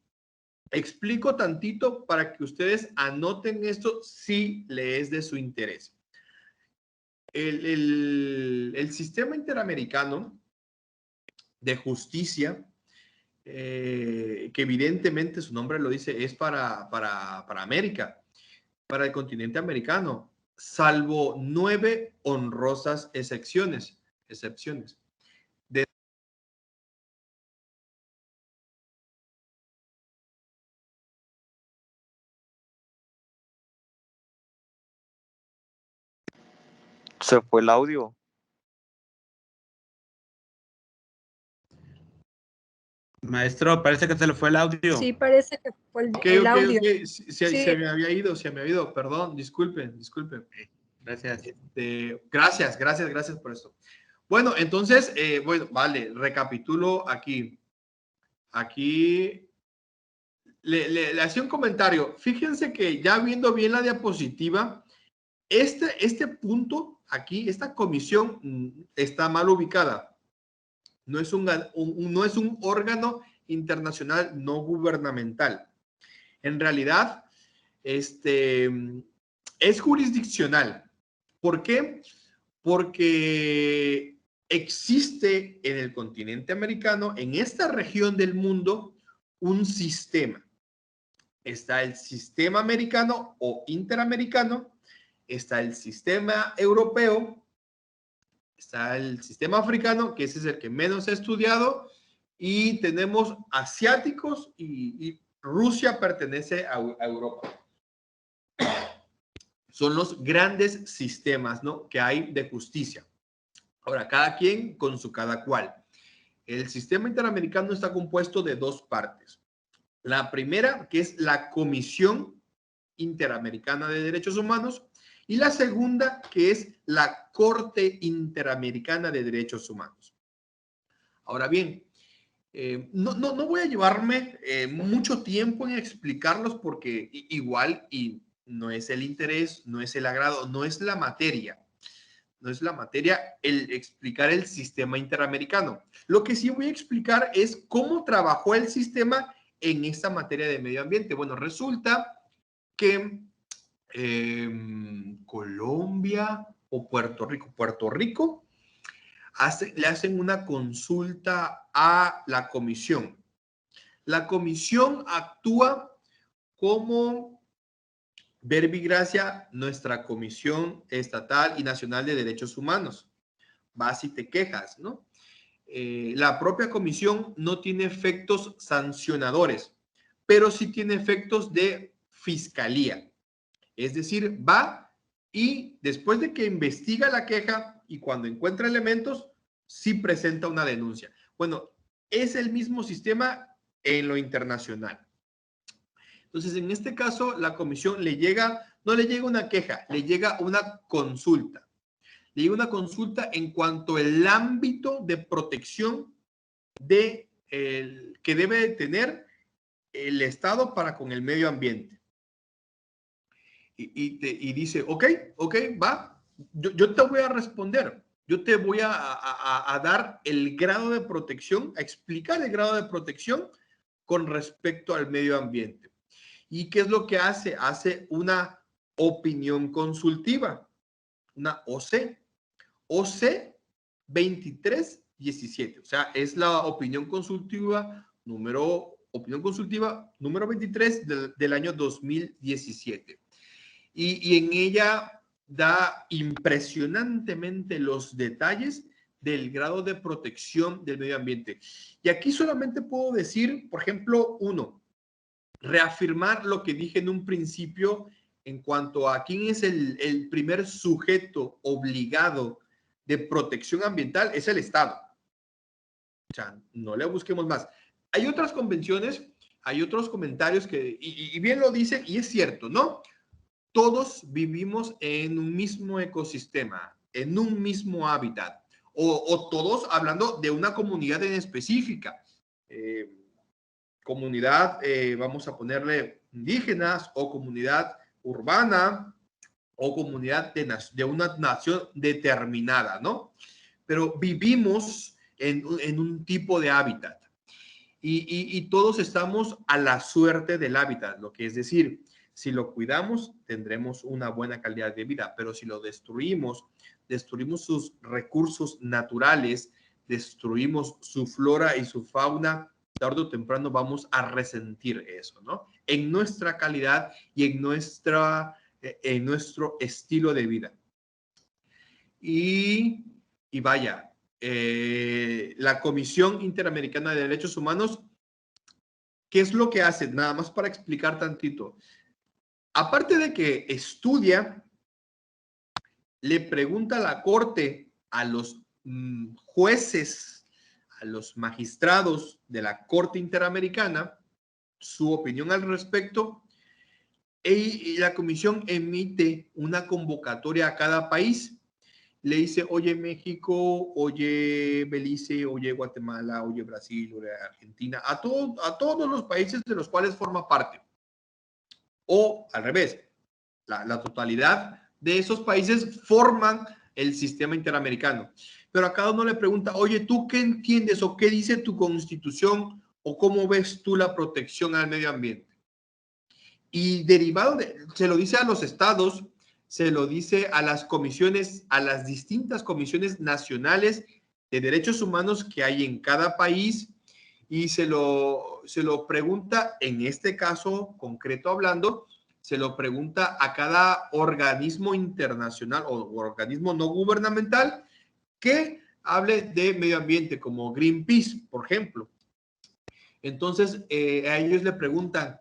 Explico tantito para que ustedes anoten esto si le es de su interés. El sistema interamericano de justicia, que evidentemente su nombre lo dice, es para América, para el continente americano. salvo 9 honrosas excepciones. Se fue el audio. Maestro, parece que se le fue el audio. Sí, parece que fue el audio. Okay. Sí. Se me había ido, perdón, disculpen. Gracias. Gracias por esto. Bueno, entonces, vale, recapitulo aquí. Aquí le hacía un comentario. Fíjense que ya viendo bien la diapositiva, este punto aquí, esta comisión está mal ubicada. No es un órgano internacional no gubernamental. En realidad, es jurisdiccional. ¿Por qué? Porque existe en el continente americano, en esta región del mundo, un sistema. Está el sistema americano o interamericano, está el sistema europeo, está el sistema africano, que ese es el que menos he estudiado, y tenemos asiáticos y Rusia pertenece a Europa. Son los grandes sistemas, ¿no?, que hay de justicia. Ahora, cada quien con su cada cual. El sistema interamericano está compuesto de dos partes. La primera, que es la Comisión Interamericana de Derechos Humanos, y la segunda, que es la Corte Interamericana de Derechos Humanos. Ahora bien, no voy a llevarme mucho tiempo en explicarlos porque igual y no es el interés, no es el agrado, no es la materia. No es la materia el explicar el sistema interamericano. Lo que sí voy a explicar es cómo trabajó el sistema en esta materia de medio ambiente. Bueno, resulta que Colombia o Puerto Rico le hacen una consulta a la comisión. La comisión actúa como verbigracia nuestra Comisión Estatal y Nacional de Derechos Humanos. Vas y te quejas, ¿no? La propia comisión no tiene efectos sancionadores, pero sí tiene efectos de fiscalía. Es decir, va y después de que investiga la queja y cuando encuentra elementos, sí presenta una denuncia. Bueno, es el mismo sistema en lo internacional. Entonces, en este caso, la comisión no le llega una queja, le llega una consulta. Le llega una consulta en cuanto al ámbito de protección que debe tener el Estado para con el medio ambiente. Y dice, ok, va, yo te voy a responder. Yo te voy a dar el grado de protección, a explicar el grado de protección con respecto al medio ambiente. ¿Y qué es lo que hace? Hace una opinión consultiva, una OC 2317. O sea, es la opinión consultiva número 23 del año 2017. Y en ella da impresionantemente los detalles del grado de protección del medio ambiente. Y aquí solamente puedo decir, por ejemplo, reafirmar lo que dije en un principio en cuanto a quién es el primer sujeto obligado de protección ambiental, es el Estado. O sea, no le busquemos más. Hay otras convenciones, hay otros comentarios y bien lo dicen, y es cierto, ¿no? Todos vivimos en un mismo ecosistema, en un mismo hábitat, o todos hablando de una comunidad en específica. Comunidad, vamos a ponerle indígenas, o comunidad urbana, o comunidad de una nación determinada, ¿no? Pero vivimos en un tipo de hábitat y todos estamos a la suerte del hábitat, lo que es decir, si lo cuidamos, tendremos una buena calidad de vida, pero si lo destruimos sus recursos naturales, destruimos su flora y su fauna, tarde o temprano vamos a resentir eso, ¿no? En nuestra calidad y en nuestra en nuestro estilo de vida. Y vaya, la Comisión Interamericana de Derechos Humanos, ¿qué es lo que hace? Nada más para explicar tantito. Aparte de que estudia, le pregunta a la Corte, a los jueces, a los magistrados de la Corte Interamericana, su opinión al respecto, y la comisión emite una convocatoria a cada país. Le dice, oye México, oye Belice, oye Guatemala, oye Brasil, oye Argentina, a todos los países de los cuales forma parte. O al revés, la totalidad de esos países forman el sistema interamericano. Pero a cada uno le pregunta, oye, ¿tú qué entiendes o qué dice tu constitución o cómo ves tú la protección al medio ambiente? Y derivado se lo dice a los estados, se lo dice a las comisiones, a las distintas comisiones nacionales de derechos humanos que hay en cada país, y se lo pregunta, en este caso concreto hablando, se lo pregunta a cada organismo internacional o organismo no gubernamental que hable de medio ambiente, como Greenpeace, por ejemplo. Entonces, a ellos le preguntan,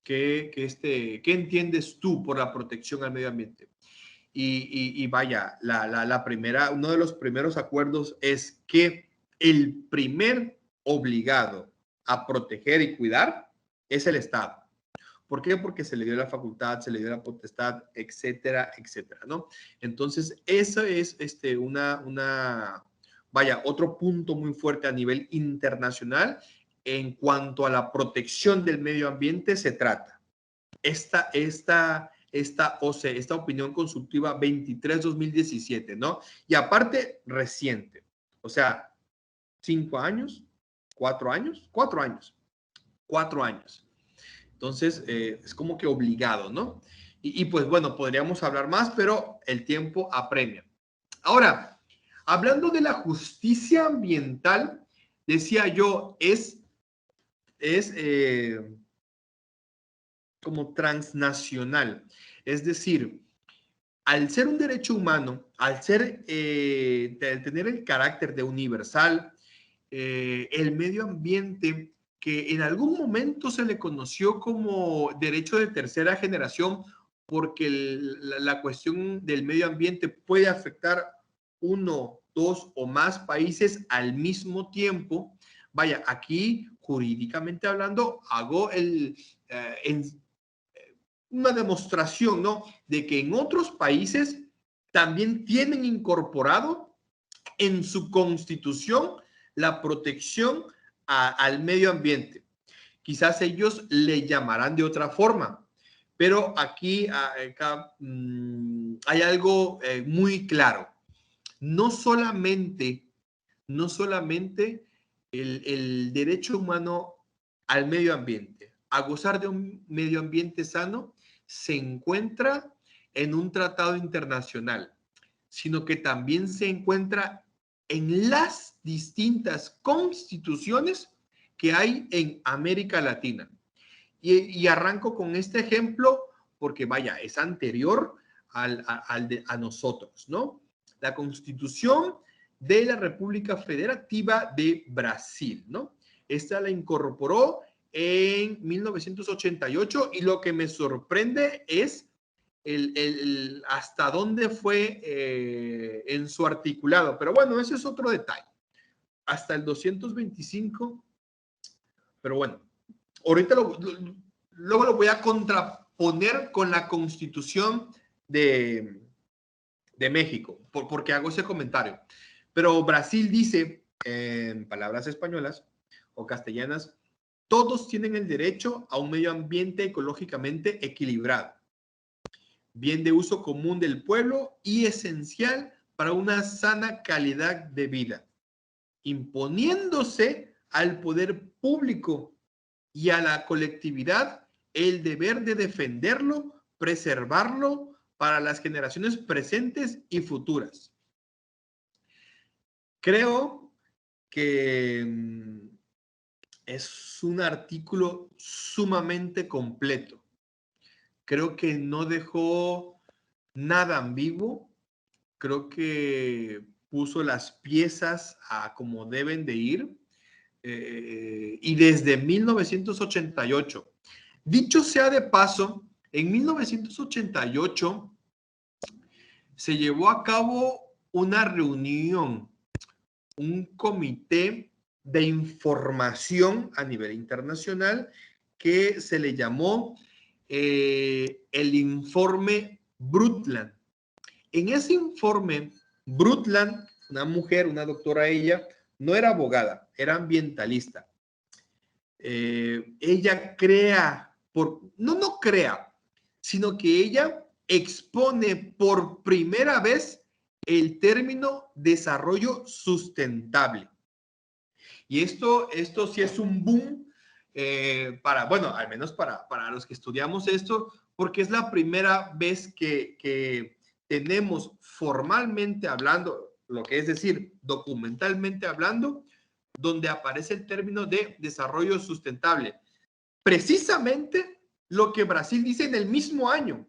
¿qué entiendes tú por la protección al medio ambiente? Y vaya, uno de los primeros acuerdos es que el primer obligado a proteger y cuidar es el Estado. ¿Por qué? Porque se le dio la facultad, se le dio la potestad, etcétera, etcétera, ¿no? Entonces, eso es vaya, otro punto muy fuerte a nivel internacional en cuanto a la protección del medio ambiente se trata. Esta OCE, esta opinión consultiva 23-2017, ¿no? Y aparte, reciente. O sea, 5 años, 4 años, 4 años. 4 años. Entonces, es como que obligado, ¿no? Y pues bueno, podríamos hablar más, pero el tiempo apremia. Ahora, hablando de la justicia ambiental, decía yo, es como transnacional. Es decir, al ser un derecho humano, al tener el carácter de universal, el medio ambiente, que en algún momento se le conoció como derecho de tercera generación, porque la cuestión del medio ambiente puede afectar 1, 2 o más países al mismo tiempo. Vaya, aquí jurídicamente hablando, hago una demostración, ¿no? De que en otros países también tienen incorporado en su constitución la protección al medio ambiente. Quizás ellos le llamarán de otra forma, pero aquí hay algo muy claro. No solamente el derecho humano al medio ambiente, a gozar de un medio ambiente sano, se encuentra en un tratado internacional, sino que también se encuentra en las distintas constituciones que hay en América Latina. Y arranco con este ejemplo porque, vaya, es anterior a nosotros, ¿no? La Constitución de la República Federativa de Brasil, ¿no? Esta la incorporó en 1988 y lo que me sorprende es hasta dónde fue en su articulado. Pero bueno, ese es otro detalle. Hasta el 225, pero bueno, ahorita luego lo voy a contraponer con la Constitución de México, porque hago ese comentario. Pero Brasil dice, en palabras españolas o castellanas, todos tienen el derecho a un medio ambiente ecológicamente equilibrado, bien de uso común del pueblo y esencial para una sana calidad de vida, imponiéndose al poder público y a la colectividad el deber de defenderlo, preservarlo para las generaciones presentes y futuras. Creo que es un artículo sumamente completo. Creo que no dejó nada ambiguo. Creo que puso las piezas a como deben de ir. Y desde 1988. Dicho sea de paso, en 1988 se llevó a cabo una reunión, un comité de información a nivel internacional que se le llamó el informe Brundtland. En ese informe, Brundtland, una mujer, una doctora ella, no era abogada, era ambientalista. Ella crea, no crea, sino que ella expone por primera vez el término desarrollo sustentable. Y esto sí es un boom bueno, al menos para los que estudiamos esto, porque es la primera vez que tenemos formalmente hablando, lo que es decir, documentalmente hablando, donde aparece el término de desarrollo sustentable. Precisamente lo que Brasil dice en el mismo año.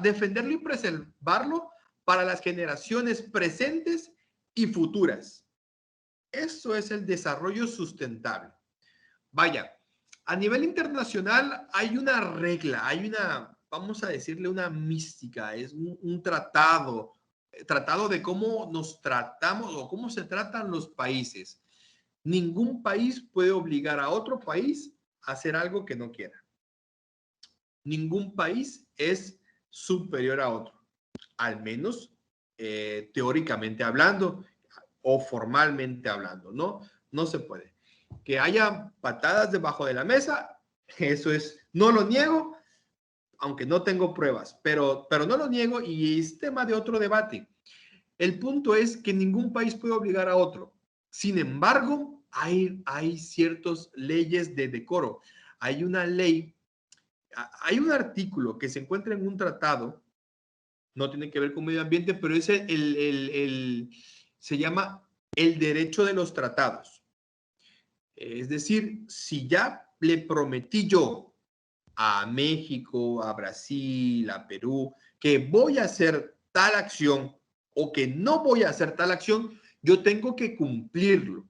Defenderlo y preservarlo para las generaciones presentes y futuras. Eso es el desarrollo sustentable. Vaya, a nivel internacional hay una regla, hay una, vamos a decirle una mística, es un tratado de cómo nos tratamos o cómo se tratan los países. Ningún país puede obligar a otro país a hacer algo que no quiera. Ningún país es superior a otro, al menos teóricamente hablando o formalmente hablando, ¿no? No se puede. Que haya patadas debajo de la mesa, eso es, no lo niego, aunque no tengo pruebas, pero no lo niego y es tema de otro debate. El punto es que ningún país puede obligar a otro. Sin embargo, hay ciertas leyes de decoro. Hay una ley, hay un artículo que se encuentra en un tratado, no tiene que ver con medio ambiente, pero es se llama el derecho de los tratados. Es decir, si ya le prometí yo a México, a Brasil, a Perú, que voy a hacer tal acción o que no voy a hacer tal acción, yo tengo que cumplirlo.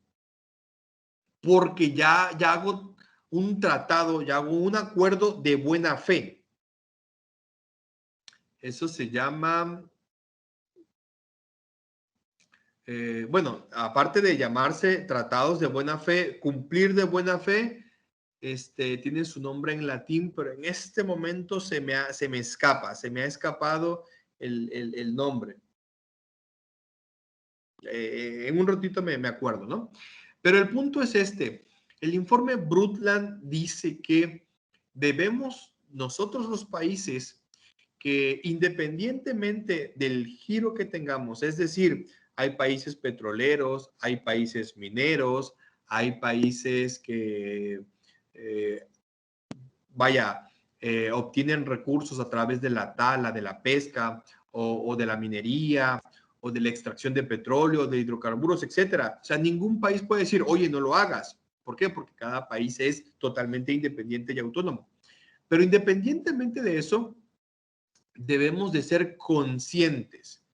Porque ya hago un tratado, ya hago un acuerdo de buena fe. Eso se llama, bueno, aparte de llamarse tratados de buena fe, cumplir de buena fe, tiene su nombre en latín, pero en este momento se me ha escapado el nombre. En un ratito me acuerdo, ¿no? Pero el punto es el informe Brundtland dice que debemos nosotros los países que independientemente del giro que tengamos, es decir, hay países petroleros, hay países mineros, hay países que obtienen recursos a través de la tala, de la pesca o de la minería o de la extracción de petróleo, de hidrocarburos, etcétera. O sea, ningún país puede decir, oye, no lo hagas. ¿Por qué? Porque cada país es totalmente independiente y autónomo. Pero independientemente de eso, debemos de ser conscientes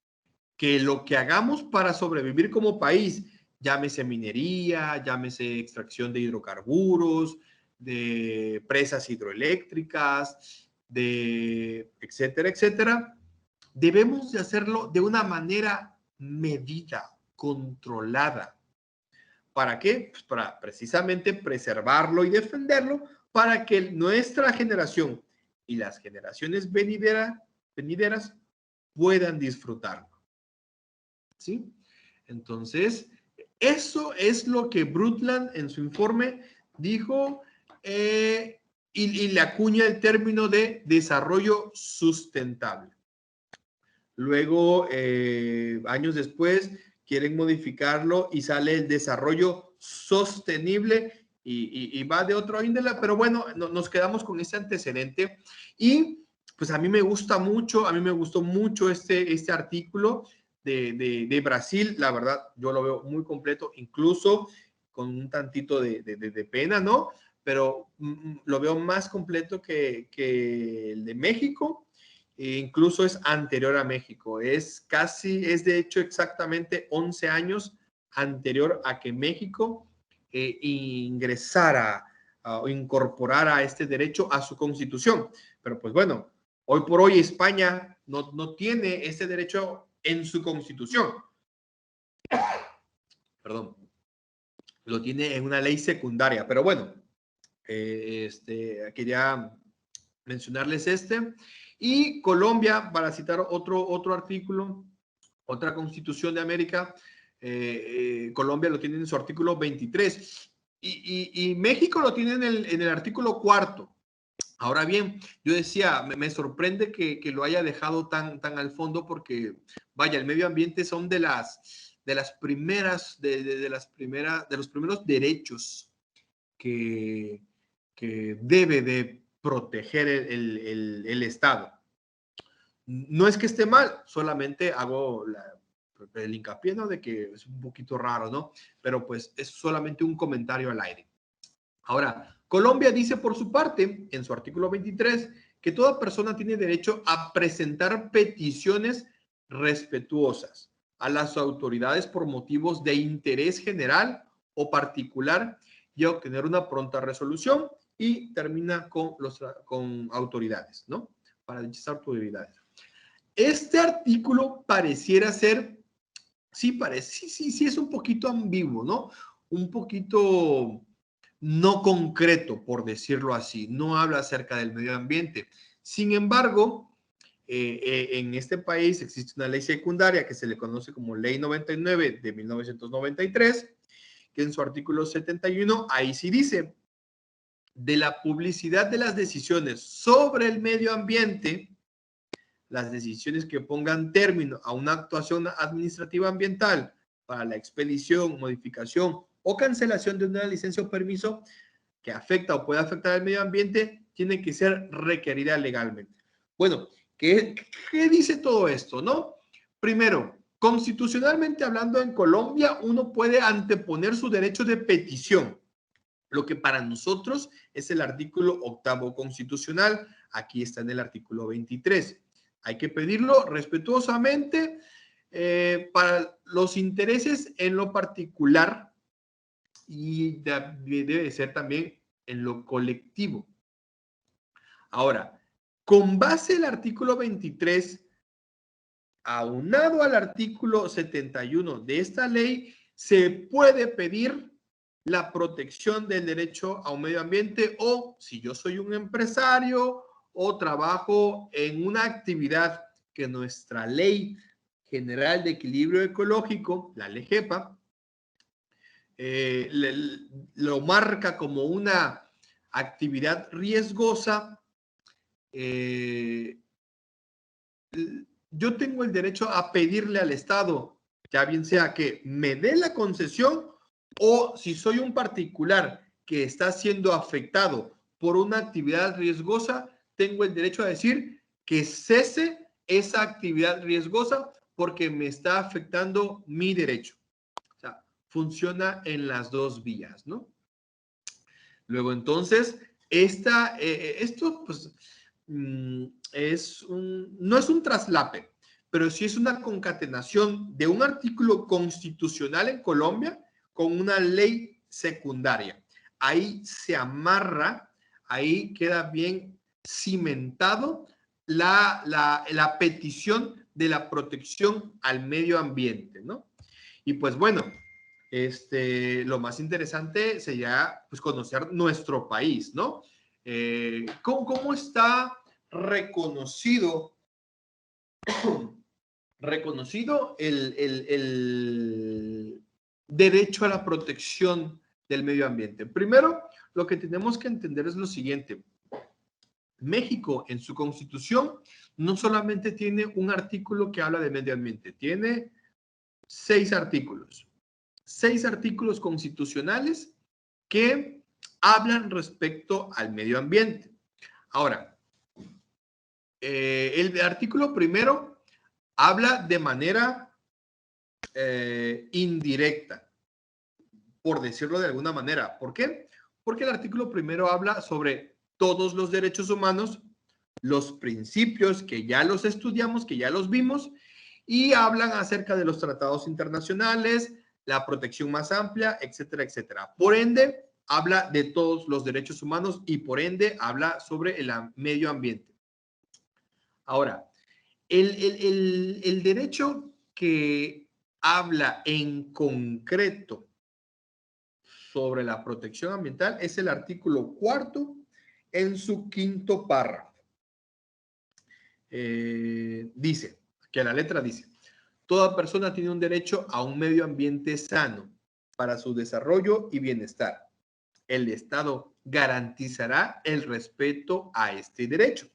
que lo que hagamos para sobrevivir como país, llámese minería, llámese extracción de hidrocarburos, de presas hidroeléctricas, de etcétera, etcétera, debemos de hacerlo de una manera medida, controlada. ¿Para qué? Pues para precisamente preservarlo y defenderlo para que nuestra generación y las generaciones venideras puedan disfrutarlo. ¿Sí? Entonces, eso es lo que Brundtland en su informe dijo y le acuña el término de desarrollo sustentable. Luego, años después, quieren modificarlo y sale el desarrollo sostenible y va de otro índole, pero bueno, nos quedamos con ese antecedente y pues a mí me gustó mucho este artículo de Brasil, la verdad, yo lo veo muy completo, incluso con un tantito de pena, ¿no? pero lo veo más completo que el de México. E incluso es anterior a México. Es de hecho exactamente 11 años anterior a que México ingresara o incorporara este derecho a su constitución. Pero pues bueno, hoy por hoy España no tiene este derecho en su constitución. Perdón. Lo tiene en una ley secundaria. Pero bueno, quería mencionarles Y Colombia, para citar otro artículo, otra constitución de América, Colombia lo tiene en su artículo 23 y México lo tiene en el artículo 4. Ahora bien, yo decía, me sorprende que lo haya dejado tan al fondo porque, vaya, el medio ambiente son de los primeros derechos que debe de proteger el Estado. No es que esté mal, solamente hago el hincapié, ¿no? De que es un poquito raro, ¿no? Pero pues es solamente un comentario al aire. Ahora, Colombia dice por su parte, en su artículo 23, que toda persona tiene derecho a presentar peticiones respetuosas a las autoridades por motivos de interés general o particular y a obtener una pronta resolución, y termina con autoridades, ¿no? Para dichas autoridades. Este artículo pareciera ser, sí es un poquito ambiguo, ¿no? Un poquito no concreto, por decirlo así. No habla acerca del medio ambiente. Sin embargo, en este país existe una ley secundaria que se le conoce como Ley 99 de 1993, que en su artículo 71, ahí sí dice, de la publicidad de las decisiones sobre el medio ambiente, las decisiones que pongan término a una actuación administrativa ambiental para la expedición, modificación o cancelación de una licencia o permiso que afecta o puede afectar al medio ambiente, tiene que ser requerida legalmente. Bueno, ¿qué dice todo esto, no? Primero, constitucionalmente hablando, en Colombia uno puede anteponer su derecho de petición, lo que para nosotros es el artículo 8º constitucional. Aquí está en el artículo 23. Hay que pedirlo respetuosamente para los intereses en lo particular y debe ser también en lo colectivo. Ahora, con base el artículo 23, aunado al artículo 71 de esta ley, se puede pedir la protección del derecho a un medio ambiente, o si yo soy un empresario o trabajo en una actividad que nuestra Ley General de Equilibrio Ecológico, la LEGEPA, lo marca como una actividad riesgosa, yo tengo el derecho a pedirle al Estado, ya bien sea que me dé la concesión, o si soy un particular que está siendo afectado por una actividad riesgosa, tengo el derecho a decir que cese esa actividad riesgosa porque me está afectando mi derecho. O sea, funciona en las dos vías, ¿no? Luego, entonces, esto pues no es un traslape, pero sí es una concatenación de un artículo constitucional en Colombia con una ley secundaria. Ahí se amarra, ahí queda bien cimentado la petición de la protección al medio ambiente, ¿no? Y pues bueno, lo más interesante sería pues conocer nuestro país, ¿no? ¿Cómo está reconocido el derecho a la protección del medio ambiente? Primero, lo que tenemos que entender es lo siguiente. México, en su constitución, no solamente tiene un artículo que habla de medio ambiente, tiene 6 artículos. 6 artículos constitucionales que hablan respecto al medio ambiente. Ahora, el artículo primero habla de manera indirecta, por decirlo de alguna manera. ¿Por qué? Porque el artículo primero habla sobre todos los derechos humanos, los principios que ya los estudiamos, que ya los vimos, y hablan acerca de los tratados internacionales, la protección más amplia, etcétera, etcétera. Por ende, habla de todos los derechos humanos y por ende habla sobre el medio ambiente. Ahora, el derecho que habla en concreto sobre la protección ambiental es el artículo 4 en su 5º párrafo. Dice, que la letra dice, toda persona tiene un derecho a un medio ambiente sano para su desarrollo y bienestar. El Estado garantizará el respeto a este derecho.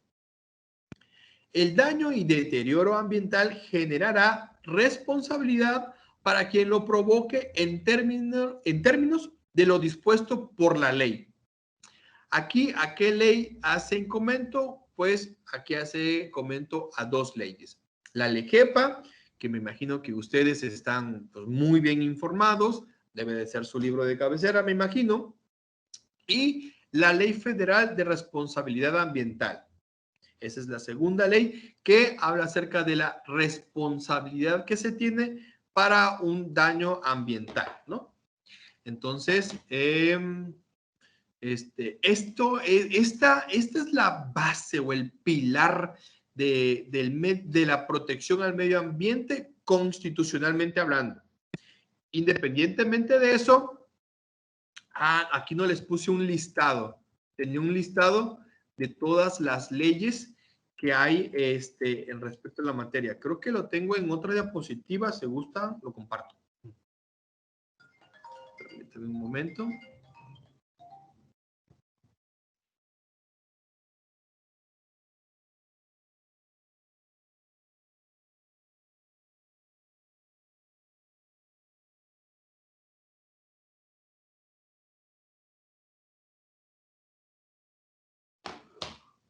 El daño y deterioro ambiental generará responsabilidad para quien lo provoque en términos de lo dispuesto por la ley. Aquí, ¿a qué ley hacen comento? Pues aquí hace comento a 2 leyes. La LEGEPA, que me imagino que ustedes están pues, muy bien informados, debe de ser su libro de cabecera, me imagino, y la Ley Federal de Responsabilidad Ambiental. Esa es la segunda ley que habla acerca de la responsabilidad que se tiene para un daño ambiental, ¿no? Entonces, esta es la base o el pilar de la protección al medio ambiente constitucionalmente hablando. Independientemente de eso, aquí no les puse un listado. Tenía un listado de todas las leyes que hay en respecto a la materia. Creo que lo tengo en otra diapositiva. Si gusta, lo comparto. Permítame un momento.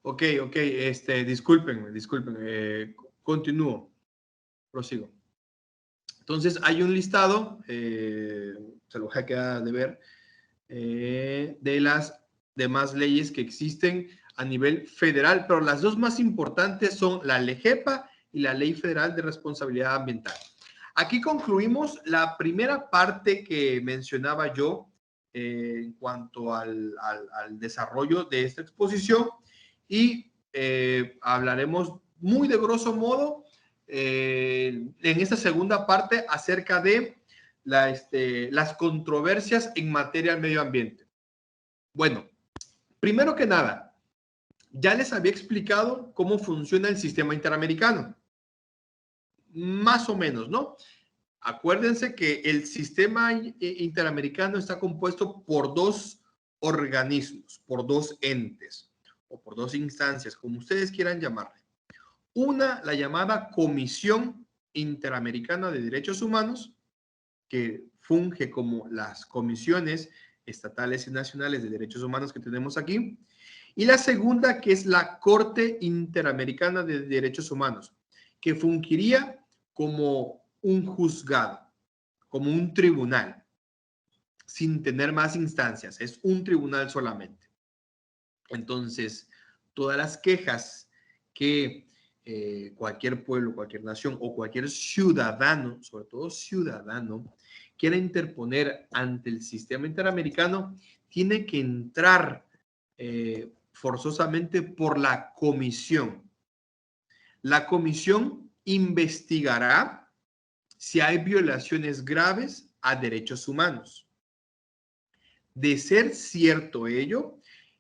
Ok, disculpen, continúo, prosigo. Entonces, hay un listado, se lo voy a quedar de ver, de las demás leyes que existen a nivel federal, pero las 2 más importantes son la LEGEPA y la Ley Federal de Responsabilidad Ambiental. Aquí concluimos la primera parte que mencionaba yo en cuanto al desarrollo de esta exposición. Y hablaremos muy de grosso modo en esta segunda parte acerca de las controversias en materia del medio ambiente. Bueno, primero que nada, ya les había explicado cómo funciona el sistema interamericano. Más o menos, ¿no? Acuérdense que el sistema interamericano está compuesto por 2 organismos, por 2 entes, o por 2 instancias, como ustedes quieran llamarle. Una, la llamada Comisión Interamericana de Derechos Humanos, que funge como las comisiones estatales y nacionales de derechos humanos que tenemos aquí. Y la segunda, que es la Corte Interamericana de Derechos Humanos, que fungiría como un juzgado, como un tribunal, sin tener más instancias. Es un tribunal solamente. Entonces, todas las quejas que cualquier pueblo, cualquier nación o cualquier ciudadano, sobre todo ciudadano, quiera interponer ante el sistema interamericano, tiene que entrar forzosamente por la comisión. La comisión investigará si hay violaciones graves a derechos humanos. De ser cierto ello,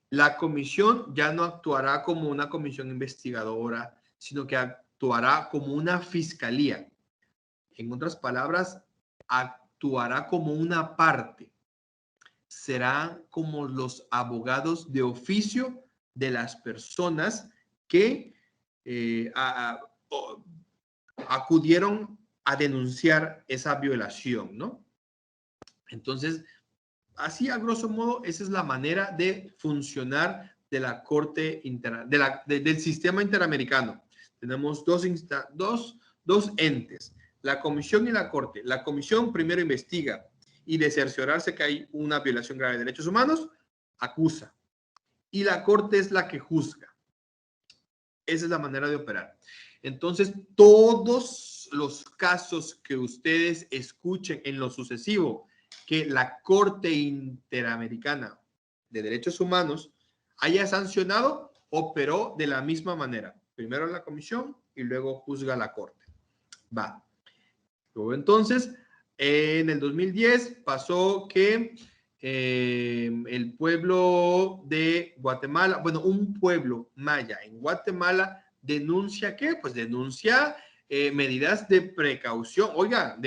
la comisión ya no actuará como una comisión investigadora, sino que actuará como una fiscalía. En otras palabras, actuará como una parte. Será como los abogados de oficio de las personas que acudieron a denunciar esa violación, ¿no? Entonces, así a grosso modo, esa es la manera de funcionar de la Corte del sistema interamericano. Tenemos dos entes, la Comisión y la Corte. La Comisión primero investiga y de cerciorarse que hay una violación grave de derechos humanos, acusa y la Corte es la que juzga. Esa es la manera de operar. Entonces, todos los casos que ustedes escuchen en lo sucesivo, que la Corte Interamericana de Derechos Humanos haya sancionado, operó de la misma manera. Primero la comisión y luego juzga la Corte. Va. Luego, entonces, en el 2010 pasó que el pueblo de Guatemala, bueno, un pueblo maya en Guatemala denuncia, ¿qué? Pues denuncia medidas de precaución. Oiga,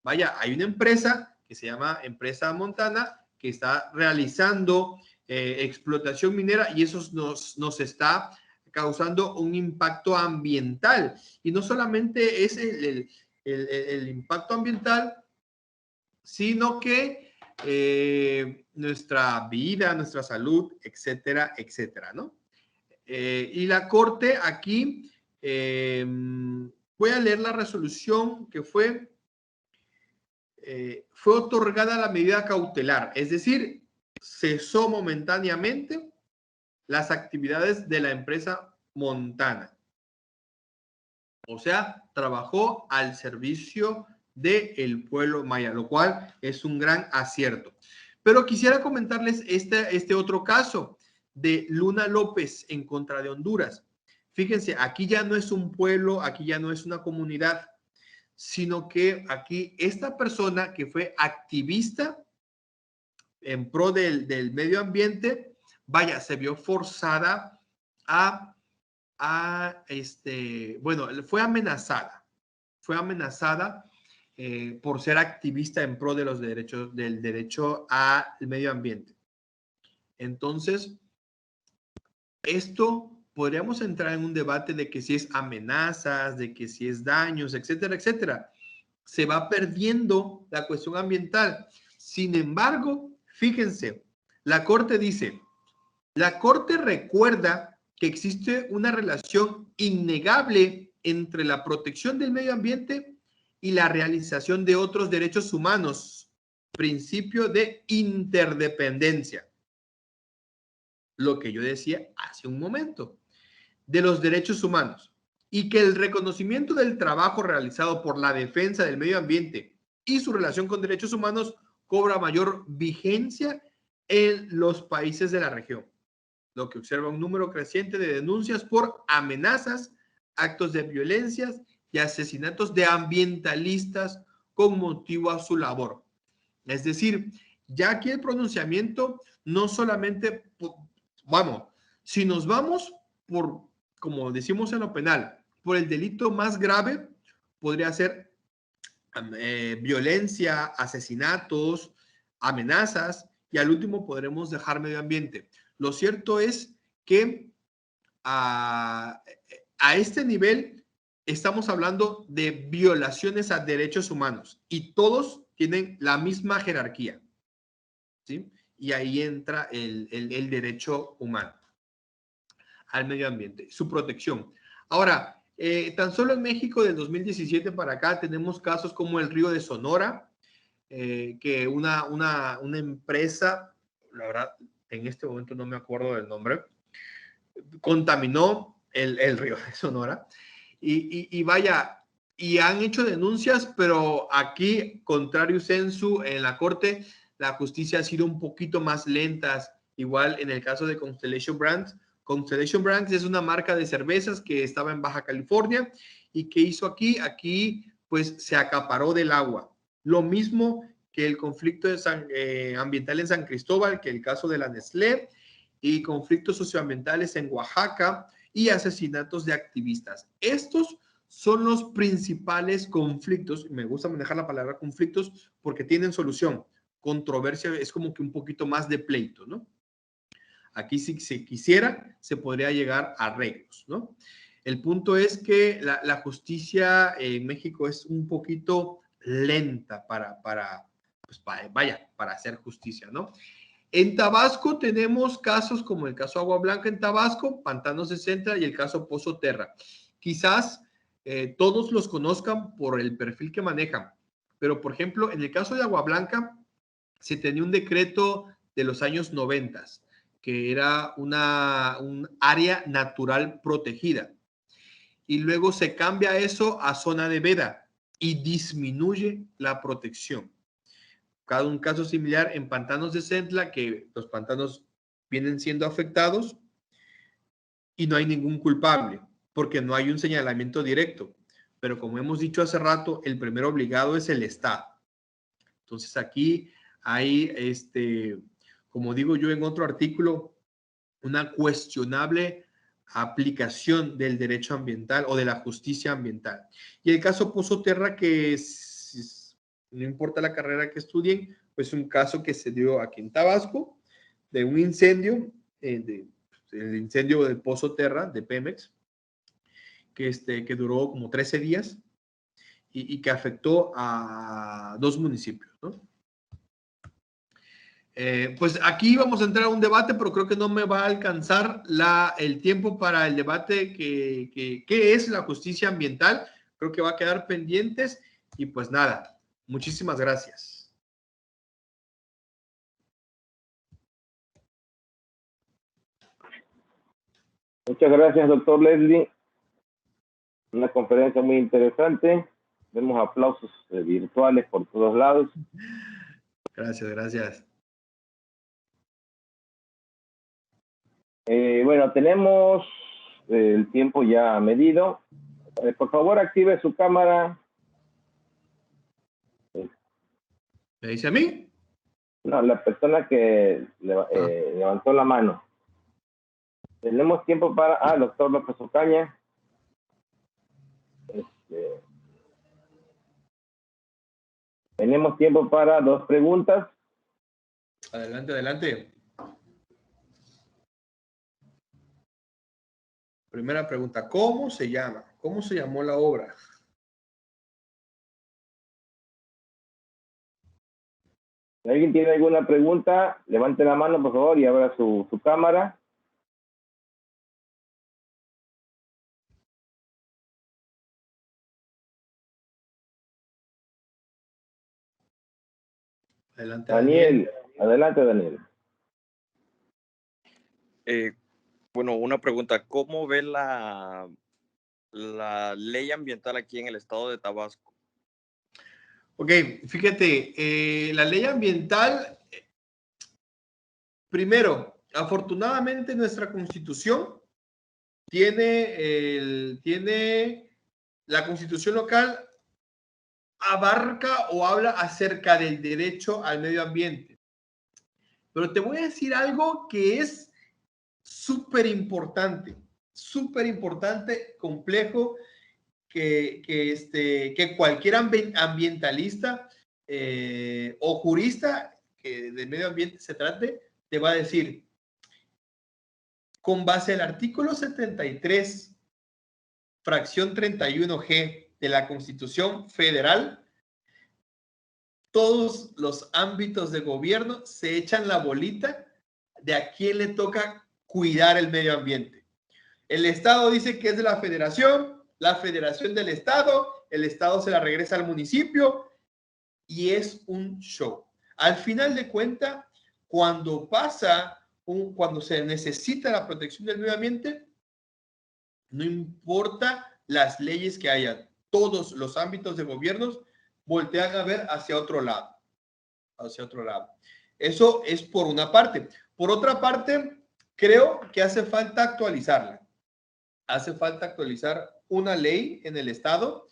vaya, hay una empresa que se llama Empresa Montana que está realizando explotación minera y eso nos está causando un impacto ambiental. Y no solamente es el impacto ambiental, sino que nuestra vida, nuestra salud, etcétera, etcétera, ¿no? Y la Corte aquí, voy a leer la resolución que fue otorgada la medida cautelar, es decir, cesó momentáneamente las actividades de la empresa Montana. O sea, trabajó al servicio del pueblo maya, lo cual es un gran acierto. Pero quisiera comentarles este otro caso de Luna López en contra de Honduras. Fíjense, aquí ya no es un pueblo, aquí ya no es una comunidad, sino que aquí esta persona que fue activista en pro del medio ambiente, vaya, se vio forzada bueno, fue amenazada por ser activista en pro de los derechos, del derecho al medio ambiente. Entonces, esto podríamos entrar en un debate de que si es amenazas, de que si es daños, etcétera, etcétera. Se va perdiendo la cuestión ambiental. Sin embargo, fíjense, la Corte dice, la Corte recuerda que existe una relación innegable entre la protección del medio ambiente y la realización de otros derechos humanos, principio de interdependencia. Lo que yo decía hace un momento, de los derechos humanos, y que el reconocimiento del trabajo realizado por la defensa del medio ambiente y su relación con derechos humanos cobra mayor vigencia en los países de la región, lo que observa un número creciente de denuncias por amenazas, actos de violencia y asesinatos de ambientalistas con motivo a su labor. Es decir, ya aquí el pronunciamiento no solamente, vamos, si nos vamos por, como decimos en lo penal, por el delito más grave, podría ser violencia, asesinatos, amenazas, y al último podremos dejar medio ambiente. Lo cierto es que a este nivel estamos hablando de violaciones a derechos humanos y todos tienen la misma jerarquía, ¿sí? Y ahí entra el derecho humano al medio ambiente, su protección. Ahora, tan solo en México del 2017 para acá tenemos casos como el Río de Sonora, que una empresa, la verdad, en este momento no me acuerdo del nombre, contaminó el río de Sonora y vaya, y han hecho denuncias, pero aquí, contrario sensu, en la Corte, la justicia ha sido un poquito más lenta. Igual en el caso de Constellation Brands. Constellation Brands es una marca de cervezas que estaba en Baja California y que hizo aquí pues se acaparó del agua. Lo mismo que el conflicto ambiental en San Cristóbal, que el caso de la Nestlé, y conflictos socioambientales en Oaxaca y asesinatos de activistas. Estos son los principales conflictos, me gusta manejar la palabra conflictos porque tienen solución. Controversia es como que un poquito más de pleito, ¿no? Aquí si se quisiera, se podría llegar a arreglos, ¿no? El punto es que la justicia en México es un poquito lenta para hacer justicia, ¿no? En Tabasco tenemos casos como el caso Agua Blanca en Tabasco, Pantanos de Centra y el caso Pozo Terra. Quizás todos los conozcan por el perfil que manejan, pero por ejemplo, en el caso de Agua Blanca se tenía un decreto de los años 90 que era un área natural protegida. Y luego se cambia eso a zona de veda y disminuye la protección. Cada un caso similar en pantanos de Centla, que los pantanos vienen siendo afectados y no hay ningún culpable, porque no hay un señalamiento directo. Pero como hemos dicho hace rato, el primer obligado es el Estado. Entonces aquí hay, como digo yo en otro artículo, una cuestionable aplicación del derecho ambiental o de la justicia ambiental. Y el caso Pozo Terra, que no importa la carrera que estudien, pues un caso que se dio aquí en Tabasco, de un incendio, el incendio del Pozo Terra de Pemex, que duró como 13 días y que afectó a 2 municipios, ¿no? Pues aquí vamos a entrar a un debate, pero creo que no me va a alcanzar el tiempo para el debate ¿qué es la justicia ambiental? Creo que va a quedar pendientes y pues nada, muchísimas gracias. Muchas gracias, doctor Leslie. Una conferencia muy interesante. Vemos aplausos virtuales por todos lados. Gracias, gracias. Bueno, tenemos el tiempo ya medido. Por favor, active su cámara. ¿Me dice a mí? No, la persona que levantó la mano. Tenemos tiempo para... doctor López Ocaña. Tenemos tiempo para 2 preguntas. Adelante, adelante. Primera pregunta, ¿cómo se llama? ¿Cómo se llamó la obra? Si alguien tiene alguna pregunta, levante la mano, por favor, y abra su cámara. Adelante, Daniel. Adelante, Daniel. Bueno, una pregunta. ¿Cómo ve la ley ambiental aquí en el estado de Tabasco? Ok, fíjate, la ley ambiental, primero, afortunadamente nuestra constitución tiene la constitución local abarca o habla acerca del derecho al medio ambiente. Pero te voy a decir algo que es súper importante, complejo, que cualquier ambientalista o jurista que del medio ambiente se trate, te va a decir, con base al artículo 73, fracción 31G de la Constitución Federal, todos los ámbitos de gobierno se echan la bolita de a quién le toca cuidar el medio ambiente. El Estado dice que es de la Federación del Estado, el Estado se la regresa al municipio y es un show. Al final de cuentas, cuando se necesita la protección del medio ambiente, no importa las leyes que haya, todos los ámbitos de gobiernos voltean a ver hacia otro lado. Eso es por una parte. Por otra parte, creo que hace falta actualizarla. Hace falta actualizar una ley en el Estado.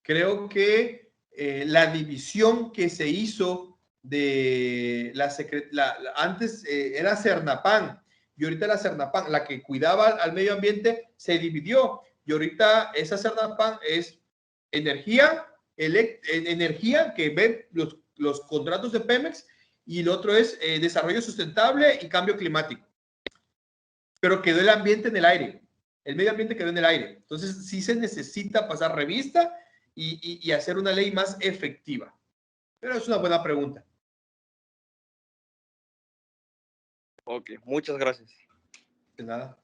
Creo que la división que se hizo de antes era Cernapan, y ahorita la Cernapan, la que cuidaba al medio ambiente, se dividió, y ahorita esa Cernapan es energía que ve los contratos de Pemex, y el otro es desarrollo sustentable y cambio climático. Pero quedó el ambiente en el aire. El medio ambiente quedó en el aire. Entonces, sí se necesita pasar revista y hacer una ley más efectiva. Pero es una buena pregunta. Ok, muchas gracias. De nada.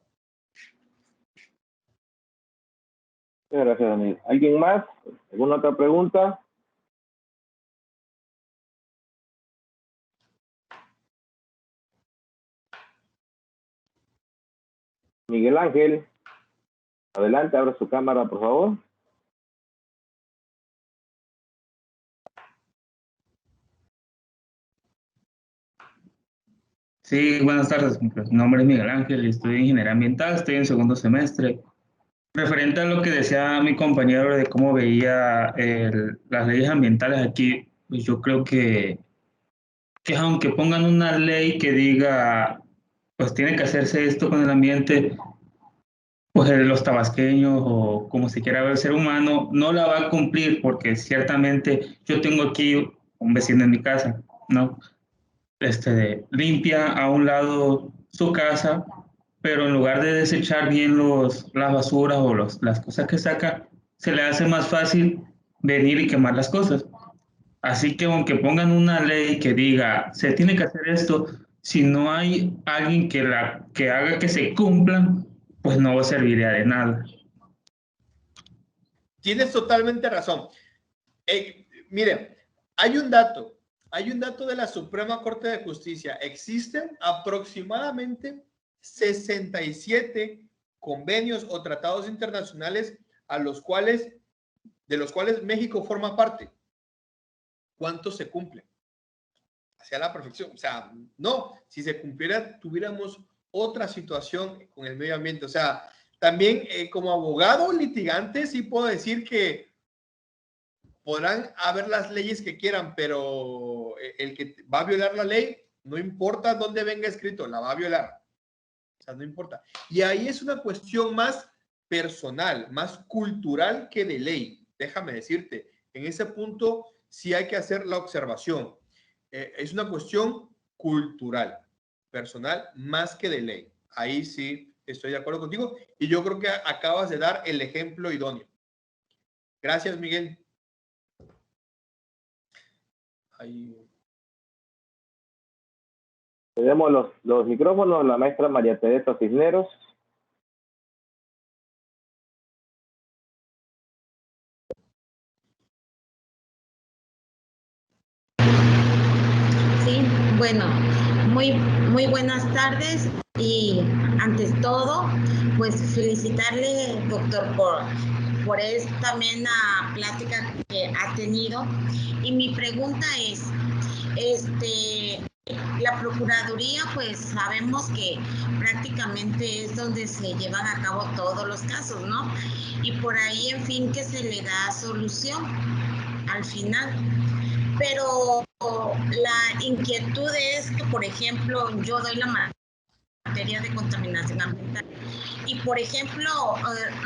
Gracias, Daniel. ¿Alguien más? ¿Alguna otra pregunta? Miguel Ángel, adelante, abra su cámara, por favor. Sí, buenas tardes. Mi nombre es Miguel Ángel y estudio Ingeniería Ambiental, estoy en segundo semestre. Referente a lo que decía mi compañero de cómo veía las leyes ambientales aquí, pues yo creo que aunque pongan una ley que diga, pues tiene que hacerse esto con el ambiente, pues los tabasqueños o como se quiera ver el ser humano, no la va a cumplir porque ciertamente yo tengo aquí un vecino en mi casa, ¿no? Limpia a un lado su casa, pero en lugar de desechar bien las basuras o las cosas que saca, se le hace más fácil venir y quemar las cosas. Así que aunque pongan una ley que diga, se tiene que hacer esto, si no hay alguien que haga que se cumplan, pues no serviría de nada. Tienes totalmente razón. Mire, hay un dato de la Suprema Corte de Justicia. Existen aproximadamente 67 convenios o tratados internacionales de los cuales México forma parte. ¿Cuántos se cumplen? Hacia la perfección. O sea, no, si se cumpliera, tuviéramos otra situación con el medio ambiente. O sea, también como abogado litigante, sí puedo decir que podrán haber las leyes que quieran, pero el que va a violar la ley, no importa dónde venga escrito, la va a violar. O sea, no importa. Y ahí es una cuestión más personal, más cultural que de ley. Déjame decirte, en ese punto sí hay que hacer la observación. Es una cuestión cultural, personal, más que de ley. Ahí sí estoy de acuerdo contigo y yo creo que acabas de dar el ejemplo idóneo. Gracias, Miguel. Ahí. Tenemos los micrófonos, la maestra María Teresa Cisneros. Sí, bueno, muy buenas tardes y antes todo, pues felicitarle, doctor, por esta amena plática que ha tenido. Y mi pregunta es, la Procuraduría, pues sabemos que prácticamente es donde se llevan a cabo todos los casos, ¿no? Y por ahí, en fin, que se le da solución al final. Pero la inquietud es que, por ejemplo, yo doy la materia de contaminación ambiental y, por ejemplo,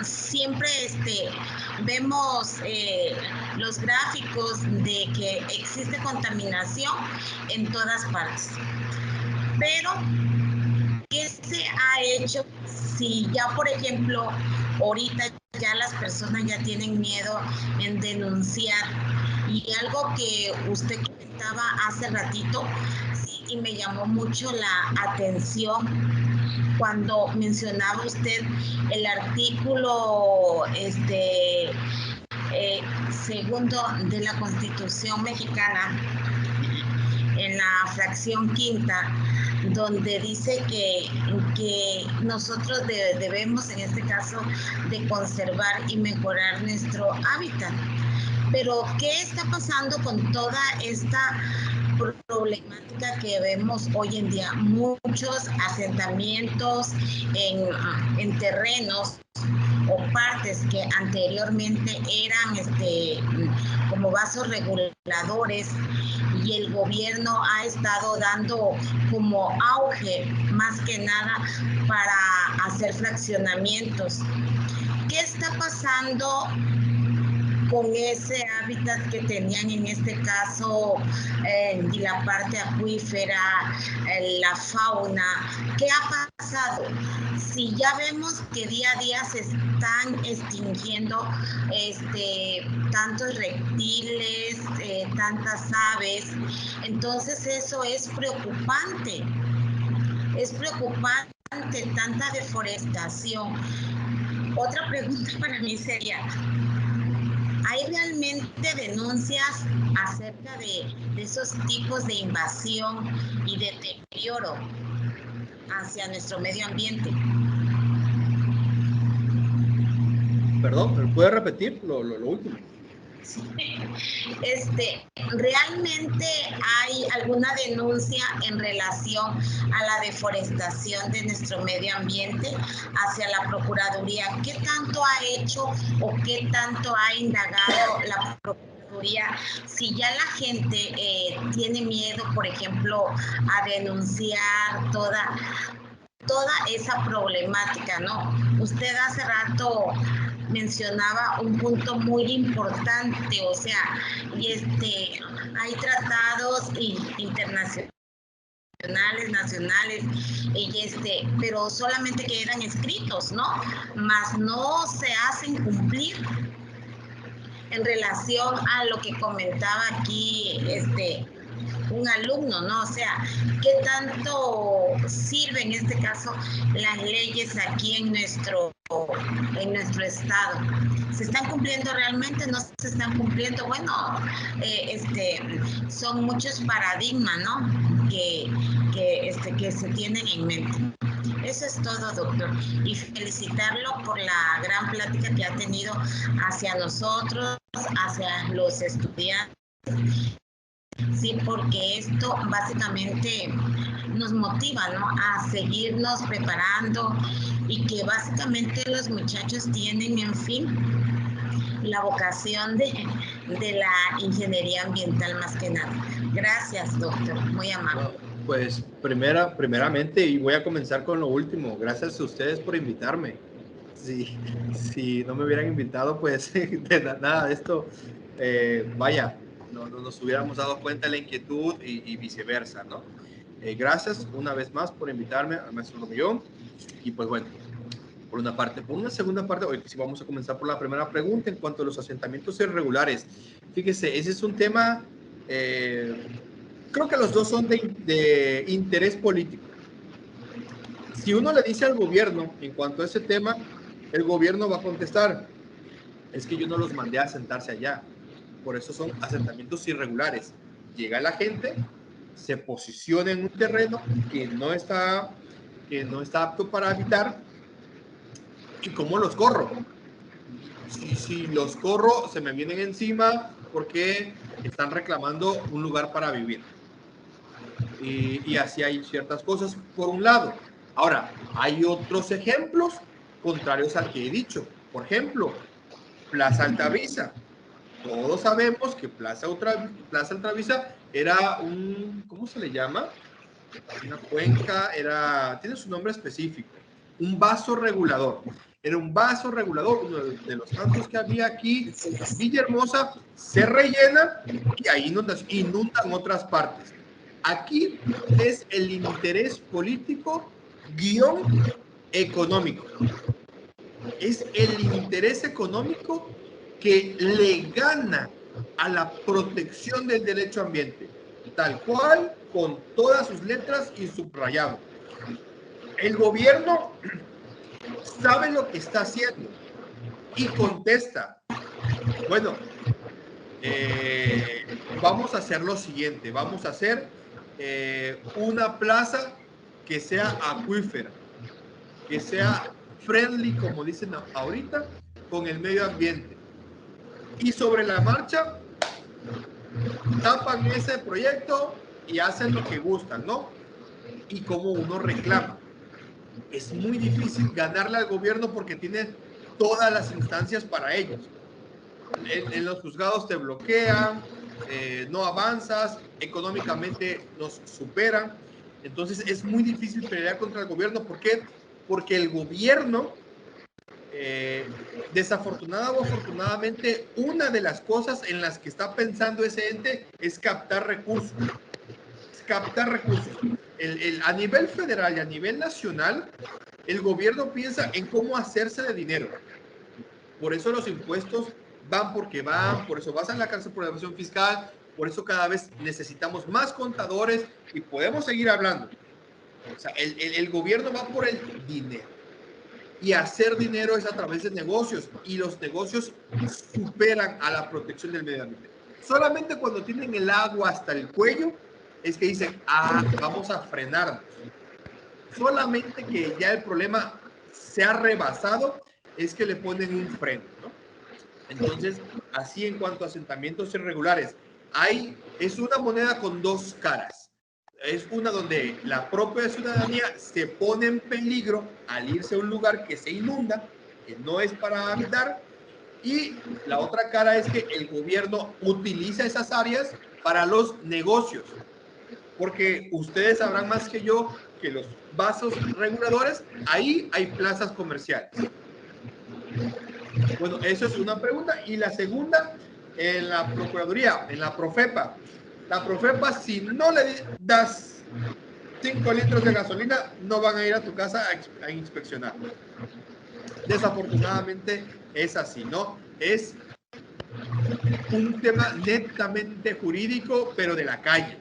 siempre vemos los gráficos de que existe contaminación en todas partes. Pero, ¿qué se ha hecho si ya, por ejemplo, ahorita ya las personas ya tienen miedo en denunciar? Y algo que usted comentaba hace ratito, sí, y me llamó mucho la atención cuando mencionaba usted el artículo segundo de la Constitución mexicana, en la fracción quinta, donde dice que nosotros debemos, en este caso, de conservar y mejorar nuestro hábitat. Pero, ¿qué está pasando con toda esta problemática que vemos hoy en día? Muchos asentamientos en terrenos o partes que anteriormente eran como vasos reguladores, y el gobierno ha estado dando como auge más que nada para hacer fraccionamientos. ¿Qué está pasando con ese hábitat que tenían, en este caso, la parte acuífera, la fauna? ¿Qué ha pasado? Si ya vemos que día a día se están extinguiendo tantos reptiles, tantas aves, entonces eso es preocupante. Es preocupante tanta deforestación. Otra pregunta para mí sería, ¿hay realmente denuncias acerca de esos tipos de invasión y deterioro hacia nuestro medio ambiente? Perdón, ¿me puede repetir lo último? Sí. ¿Realmente hay alguna denuncia en relación a la deforestación de nuestro medio ambiente hacia la Procuraduría? ¿Qué tanto ha hecho o qué tanto ha indagado la Procuraduría? Si ya la gente tiene miedo, por ejemplo, a denunciar toda esa problemática, ¿no? Usted hace rato mencionaba un punto muy importante, o sea, hay tratados internacionales, nacionales, pero solamente quedan escritos, ¿no? Mas no se hacen cumplir en relación a lo que comentaba aquí un alumno, ¿no? O sea, ¿qué tanto sirve en este caso las leyes aquí en nuestro estado? ¿Se están cumpliendo realmente? ¿No se están cumpliendo? Bueno, son muchos paradigmas, ¿no? Que se tienen en mente. Eso es todo, doctor. Y felicitarlo por la gran plática que ha tenido hacia nosotros, hacia los estudiantes. Sí, porque esto básicamente nos motiva, ¿no? A seguirnos preparando y que básicamente los muchachos tienen, en fin, la vocación de la ingeniería ambiental más que nada. Gracias, doctor. Muy amable. Pues primeramente, y voy a comenzar con lo último, gracias a ustedes por invitarme. Si no me hubieran invitado, pues de nada de esto, vaya, no nos hubiéramos dado cuenta de la inquietud y viceversa, ¿no? Gracias una vez más por invitarme al maestro Romillón. Y pues bueno, por una parte. Por una segunda parte, hoy sí vamos a comenzar por la primera pregunta en cuanto a los asentamientos irregulares. Fíjese, ese es un tema, creo que los dos son de interés político. Si uno le dice al gobierno en cuanto a ese tema, el gobierno va a contestar, es que yo no los mandé a asentarse allá, por eso son asentamientos irregulares. Llega la gente, se posiciona en un terreno que no está apto para habitar, ¿y cómo los corro? Si los corro, se me vienen encima porque están reclamando un lugar para vivir. Y así hay ciertas cosas, por un lado. Ahora, hay otros ejemplos contrarios al que he dicho. Por ejemplo, Plaza Altavisa. Todos sabemos que Plaza Altavisa era un, ¿cómo se le llama? Una cuenca, tiene su nombre específico. Un vaso regulador. Era un vaso regulador, uno de los tantos que había aquí. Villahermosa se rellena y ahí inundan otras partes. Aquí es el interés político guión económico. Es el interés económico que le gana a la protección del derecho ambiente, tal cual, con todas sus letras y subrayado. El gobierno sabe lo que está haciendo y contesta, bueno, vamos a hacer lo siguiente, vamos a hacer una plaza que sea acuífera, que sea friendly, como dicen ahorita, con el medio ambiente. Y sobre la marcha, tapan ese proyecto y hacen lo que gustan, ¿no? Y como uno reclama. Es muy difícil ganarle al gobierno porque tiene todas las instancias para ellos. En los juzgados te bloquean, no avanzas, económicamente nos superan. Entonces es muy difícil pelear contra el gobierno. ¿Por qué? Porque el gobierno, desafortunada o afortunadamente, una de las cosas en las que está pensando ese ente es captar recursos. A nivel federal y a nivel nacional, el gobierno piensa en cómo hacerse de dinero. Por eso los impuestos van porque van, por eso vas a la cárcel por evasión fiscal, por eso cada vez necesitamos más contadores y podemos seguir hablando. O sea, el gobierno va por el dinero. Y hacer dinero es a través de negocios, y los negocios superan a la protección del medio ambiente. Solamente cuando tienen el agua hasta el cuello es que dicen, vamos a frenarnos. Solamente que ya el problema se ha rebasado es que le ponen un freno, ¿no? Entonces, así en cuanto a asentamientos irregulares, es una moneda con dos caras. Es una donde la propia ciudadanía se pone en peligro al irse a un lugar que se inunda, que no es para habitar, y la otra cara es que el gobierno utiliza esas áreas para los negocios. Porque ustedes sabrán más que yo que los vasos reguladores, ahí hay plazas comerciales. Bueno, eso es una pregunta. Y la segunda, en la Procuraduría, en la Profepa. La Profepa, si no le das 5 litros de gasolina, no van a ir a tu casa a inspeccionar. Desafortunadamente es así, ¿no? Es un tema netamente jurídico, pero de la calle.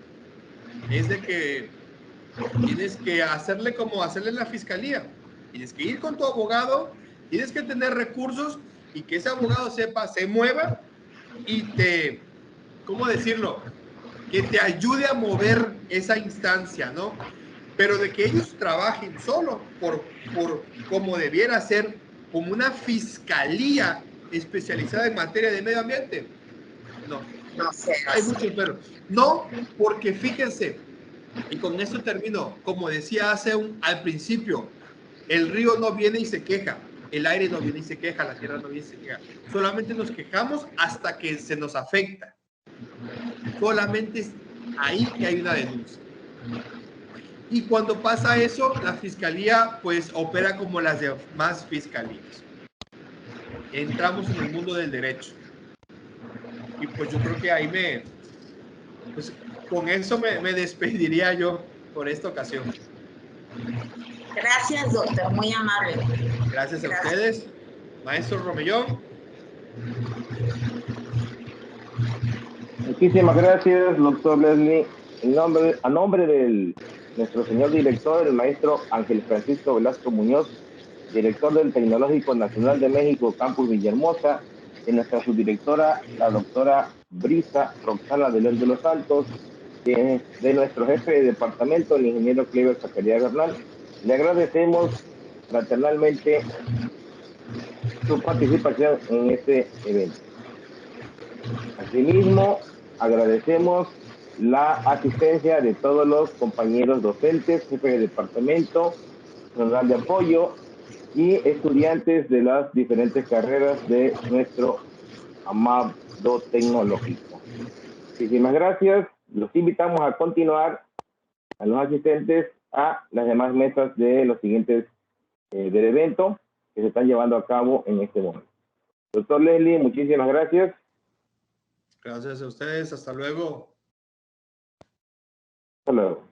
Es de que tienes que hacerle como hacerle en la fiscalía. Tienes que ir con tu abogado, tienes que tener recursos y que ese abogado se mueva y te, ¿cómo decirlo? Que te ayude a mover esa instancia, ¿no? Pero de que ellos trabajen solo por como debiera ser, como una fiscalía especializada en materia de medio ambiente. No, hay muchos pero. No, porque fíjense, y con esto termino, como decía al principio, el río no viene y se queja, el aire no viene y se queja, la tierra no viene y se queja. Solamente nos quejamos hasta que se nos afecta. Solamente es ahí que hay una denuncia. Y cuando pasa eso, la fiscalía pues opera como las demás fiscalías. Entramos en el mundo del derecho. Y pues yo creo que ahí pues con eso me despediría yo por esta ocasión. Gracias, doctor, muy amable. Gracias a ustedes. Maestro Romellón. Muchísimas gracias, doctor Leslie. A nombre de nuestro señor director, el maestro Ángel Francisco Velasco Muñoz, director del Tecnológico Nacional de México, Campus Villahermosa, de nuestra subdirectora, la doctora Brisa Roxana de León de los Santos, de nuestro jefe de departamento, el ingeniero Clever Zacarías Bernal, le agradecemos fraternalmente su participación en este evento. Asimismo, agradecemos la asistencia de todos los compañeros docentes, jefes de departamento, personal de apoyo y estudiantes de las diferentes carreras de nuestro amado tecnológico. Muchísimas gracias. Los invitamos a continuar a los asistentes a las demás mesas de los siguientes del evento que se están llevando a cabo en este momento. Doctor Leslie, muchísimas gracias. Gracias a ustedes. Hasta luego. Hasta luego.